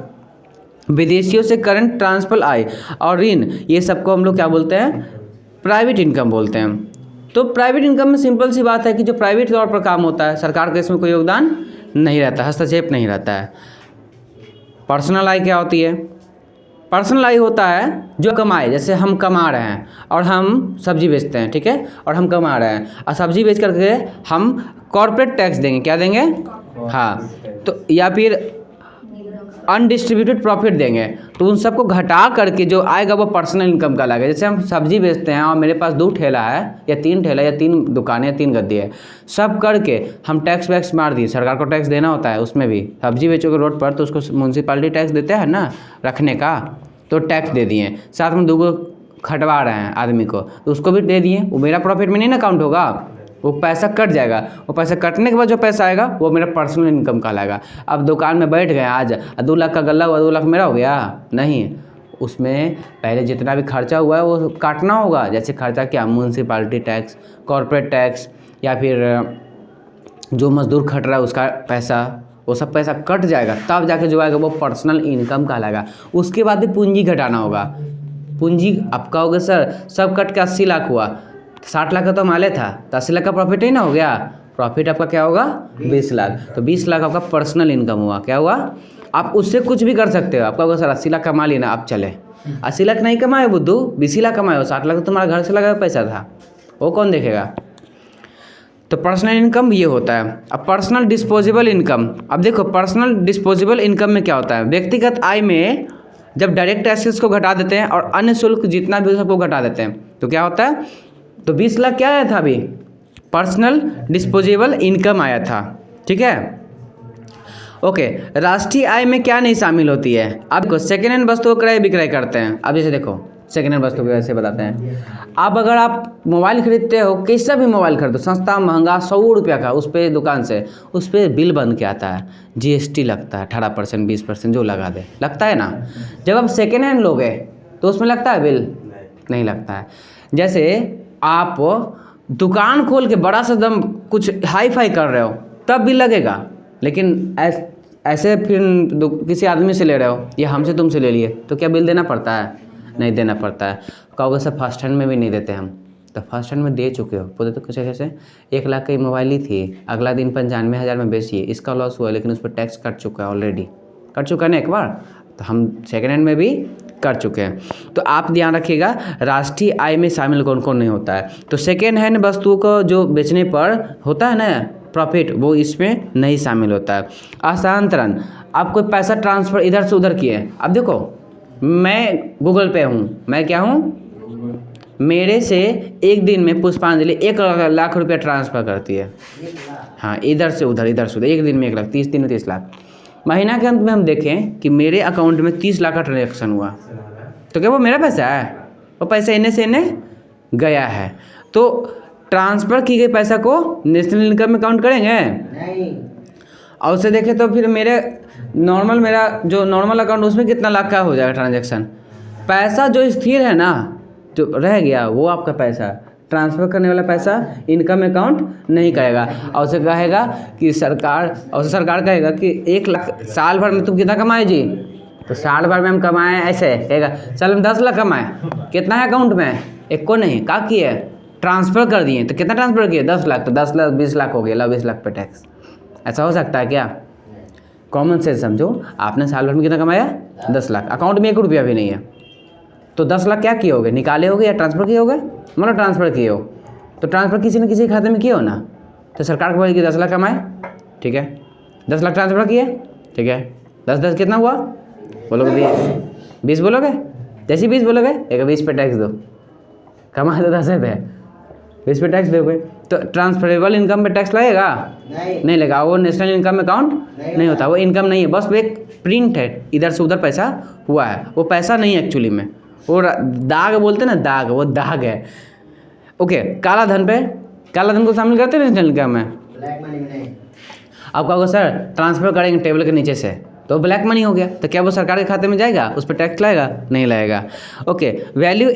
Speaker 1: विदेशियों से करंट ट्रांसफर आय और ऋण, ये सबको हम लोग क्या बोलते हैं? प्राइवेट इनकम बोलते हैं। तो प्राइवेट इनकम में सिंपल सी बात है कि जो प्राइवेट तौर पर काम होता है सरकार का इसमें कोई योगदान नहीं रहता, हस्तक्षेप नहीं रहता है। पर्सनल आय क्या होती है? पर्सनल आय होता है जो कमाए, जैसे हम कमा रहे हैं और हम सब्जी बेचते हैं, ठीक है, और हम कमा रहे हैं और सब्जी बेच करके हम कॉर्पोरेट टैक्स देंगे। क्या देंगे? हाँ, तो या फिर अनडिस्ट्रीब्यूटेड प्रॉफिट देंगे। तो उन सबको घटा करके जो आएगा वो पर्सनल इनकम का लगेगा। जैसे हम सब्जी बेचते हैं और मेरे पास 2 ठेला है या 3 ठेला या 3 दुकानें या 3 गद्दी है, सब करके हम टैक्स वैक्स मार दिए, सरकार को टैक्स देना होता है। उसमें भी सब्जी बेचोगे रोड पर तो उसको म्यूनसिपालिटी टैक्स देते हैं ना रखने का, तो टैक्स दे दिए। साथ में 2 खटवा रहे हैं आदमी को तो उसको भी दे दिए। वो मेरा प्रॉफिट में नहीं ना काउंट होगा, वो पैसा कट जाएगा। वो पैसा कटने के बाद जो पैसा आएगा वो मेरा पर्सनल इनकम कहलाएगा। अब दुकान में बैठ गए आज 2 लाख का गल्ला हुआ, 2 लाख मेरा हो गया? नहीं, उसमें पहले जितना भी खर्चा हुआ है वो काटना होगा। जैसे खर्चा क्या, म्यूनसिपालिटी टैक्स, कॉर्पोरेट टैक्स, या फिर जो मज़दूर खट रहा है उसका पैसा, वो सब पैसा कट जाएगा, तब जाके जो आएगा वो पर्सनल इनकम कहलाएगा। उसके बाद भी पूंजी घटाना होगा। पूंजी आप कहोगे सर सब कट के 80 लाख हुआ, 60 लाख का तो माले था, तो 80 लाख का प्रॉफिट ही ना हो गया। प्रॉफिट आपका क्या होगा 20 लाख, तो 20 लाख आपका पर्सनल इनकम हुआ। क्या हुआ, आप उससे कुछ भी कर सकते हो। आपका होगा सर 80 लाख कमा लिया ना, आप चले 80 लाख नहीं कमाए बुद्धू, 20 लाख कमाए हो, 60 लाख तो तुम्हारा घर से लगा हुआ पैसा था, वो कौन देखेगा। तो पर्सनल इनकम ये होता है। अब पर्सनल डिस्पोजेबल इनकम, अब देखो पर्सनल डिस्पोजेबल इनकम में क्या होता है, व्यक्तिगत आय में जब डायरेक्ट टैक्सेस को घटा देते हैं और अन्य शुल्क जितना भी सबको घटा देते हैं तो क्या होता है, तो 20 लाख क्या आया था अभी, पर्सनल डिस्पोजेबल इनकम आया था। ठीक है, ओके। राष्ट्रीय आय में क्या नहीं शामिल होती है। अब देखो सेकेंड हैंड वस्तुओं का क्रय विक्रय करते हैं। अब जैसे देखो सेकेंड हैंड वस्तु वैसे बताते हैं, अब अगर आप मोबाइल खरीदते हो, कैसा भी मोबाइल खरीदो, सस्ता महंगा 100 रुपया का, उस पर दुकान से उस पर बिल बन के आता है, GST लगता है 18% 20% जो लगा दे, लगता है ना। जब आप सेकेंड हैंड लोगे तो उसमें लगता है बिल, नहीं लगता है। जैसे आप दुकान खोल के बड़ा सा दम कुछ हाई फाई कर रहे हो तब बिल लगेगा, लेकिन ऐसे फिर किसी आदमी से ले रहे हो या हमसे तुमसे ले लिए तो क्या बिल देना पड़ता है, नहीं देना पड़ता है। कहोगे सर फर्स्ट हैंड में भी नहीं देते हम, तो फर्स्ट हैंड में दे चुके हो, बोलते तो कुछ कैसे 1 लाख की मोबाइल ही थी, अगला दिन 95,000 में बेचिए, इसका लॉस हुआ, लेकिन उस पर टैक्स कट चुका है, ऑलरेडी कट चुका है ना एक बार, तो हम सेकेंड हैंड में भी कर चुके हैं। तो आप ध्यान रखिएगा राष्ट्रीय आय में शामिल कौन कौन नहीं होता है। तो सेकेंड हैंड वस्तुओं को जो बेचने पर होता है ना प्रॉफिट, वो इसमें नहीं शामिल होता है। हस्तांतरण, आप कोई पैसा ट्रांसफ़र इधर से उधर किए, अब देखो मैं गूगल पे हूँ, मैं क्या हूँ, मेरे से एक दिन में पुष्पांजलि 1 लाख रुपया ट्रांसफ़र करती है, हाँ इधर से उधर एक दिन में 1 लाख, 30 दिन में 30 लाख। महीना के अंत में हम देखें कि मेरे अकाउंट में 30 लाख का ट्रांजेक्शन हुआ, तो क्या वो मेरा पैसा है, वो पैसा इन्हें से इन्हें गया है। तो ट्रांसफ़र की गई पैसा को नेशनल इनकम में काउंट करेंगे
Speaker 3: नहीं।
Speaker 1: और उससे देखें तो फिर मेरा जो नॉर्मल अकाउंट उसमें कितना लाख का हो जाएगा ट्रांजैक्शन। पैसा जो स्थिर है ना, जो रह गया वो आपका पैसा, ट्रांसफ़र करने वाला पैसा इनकम में काउंट नहीं करेगा। और उसे कहेगा कि सरकार कहेगा कि 1 लाख साल भर में तुम कितना कमाए जी, तो साल भर में हम कमाए ऐसे कहेगा, चल हम 10 लाख कमाए, कितना है अकाउंट में, एक को नहीं, क्या किए ट्रांसफ़र कर दिए, तो कितना ट्रांसफ़र किए 10 लाख, तो 10 लाख 20 लाख हो गया, ला 20 लाख पे टैक्स। ऐसा हो सकता है क्या, कॉमन सेंस समझो। आपने साल भर में कितना कमाया 10 लाख, अकाउंट में 1 रुपया भी नहीं है, तो 10 लाख क्या किए होगे, निकाले होगे या ट्रांसफ़र किए होगे, मतलब ट्रांसफ़र किए हो, तो ट्रांसफ़र किसी न किसी खाते में किए हो ना, तो सरकार को बोलेगी 10 लाख कमाए, ठीक है 10 लाख ट्रांसफ़र किए, ठीक है 10 कितना हुआ, बोलोगे 20 बोलोगे, जैसे 20 बोलोगे एक 20 पे टैक्स दो, कमा दो 10 रुपये, 20 पे टैक्स दोगे, तो ट्रांसफरेबल इनकम पे टैक्स लगेगा नहीं लगा, वो नेशनल इनकम में काउंट नहीं होता, वो इनकम नहीं है, बस वो एक प्रिंट है, इधर से उधर पैसा हुआ है, वो पैसा नहीं है एक्चुअली में, वो दाग बोलते हैं ना, दाग, वो दाग है। ओके, काला धन को शामिल करते हैं नेशनल इनकम में,
Speaker 3: ब्लैक मनी में नहीं।
Speaker 1: आप कहोगे सर ट्रांसफ़र करेंगे टेबल के नीचे से तो ब्लैक मनी हो गया, तो क्या वो सरकार के खाते में जाएगा, उस पर टैक्स लगेगा, नहीं लगेगा। Okay, value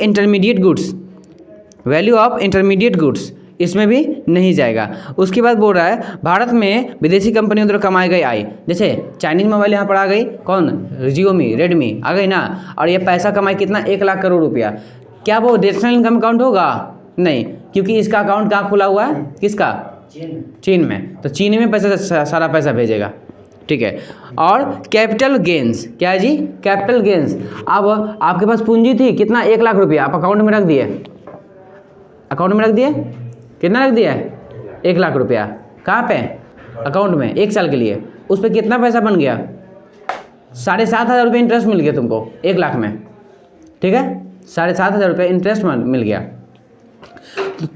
Speaker 1: of intermediate goods इसमें भी नहीं जाएगा। उसके बाद बोल रहा है भारत में विदेशी कंपनियों द्वारा कमाई गई आय, जैसे चाइनीज़ मोबाइल यहाँ पर आ गई, कौन, जियोमी, रेडमी आ गई ना, और ये पैसा कमाई कितना 1 लाख करोड़ रुपया, क्या वो नेशनल इनकम अकाउंट होगा, नहीं, क्योंकि इसका अकाउंट कहाँ खुला हुआ है, किसका, चीन में, तो चीन में पैसा सारा पैसा भेजेगा, ठीक है। और कैपिटल गेंस, क्या है जी, कैपिटल गेंस, अब आपके पास पूंजी थी कितना 1 लाख रुपया, आप अकाउंट में रख दिए, कितना रख दिया 1 लाख रुपया, कहाँ पे, अकाउंट में 1 साल के लिए, उस पर कितना पैसा बन गया, 7,500 रुपये इंटरेस्ट मिल गया तुमको 1 लाख में, ठीक है 7,500 रुपये इंटरेस्ट मिल गया,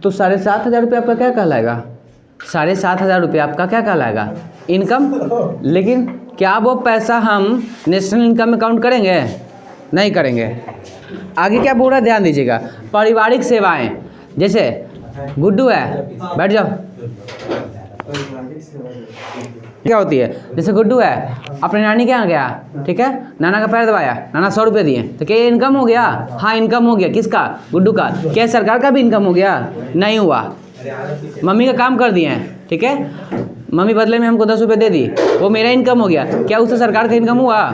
Speaker 1: तो 7,500 रुपये आपका क्या कहलाएगा, 7,500 रुपये आपका क्या कहलाएगा, इनकम। लेकिन क्या वो पैसा हम नेशनल इनकम में काउंट करेंगे, नहीं करेंगे। आगे क्या बोल रहा है ध्यान दीजिएगा, पारिवारिक सेवाएं, जैसे गुड्डू है, बैठ जाओ, क्या होती है? जैसे गुड्डू है, अपने नानी के यहाँ गया, ठीक है, नाना का पैर दबाया, नाना 100 रुपये दिए, तो क्या ये इनकम हो गया? हाँ इनकम हो गया। किसका? गुड्डू का। क्या सरकार का भी इनकम हो गया? नहीं हुआ। मम्मी का काम कर दिए हैं, ठीक है, मम्मी बदले में हमको 10 रुपये दे दी, वो मेरा इनकम हो गया। क्या उससे सरकार का इनकम हुआ?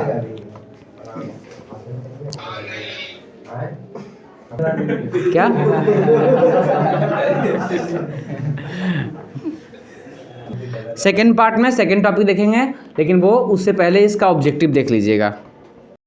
Speaker 1: क्या? सेकेंड पार्ट में सेकेंड टॉपिक देखेंगे, लेकिन वो उससे पहले इसका ऑब्जेक्टिव देख लीजिएगा।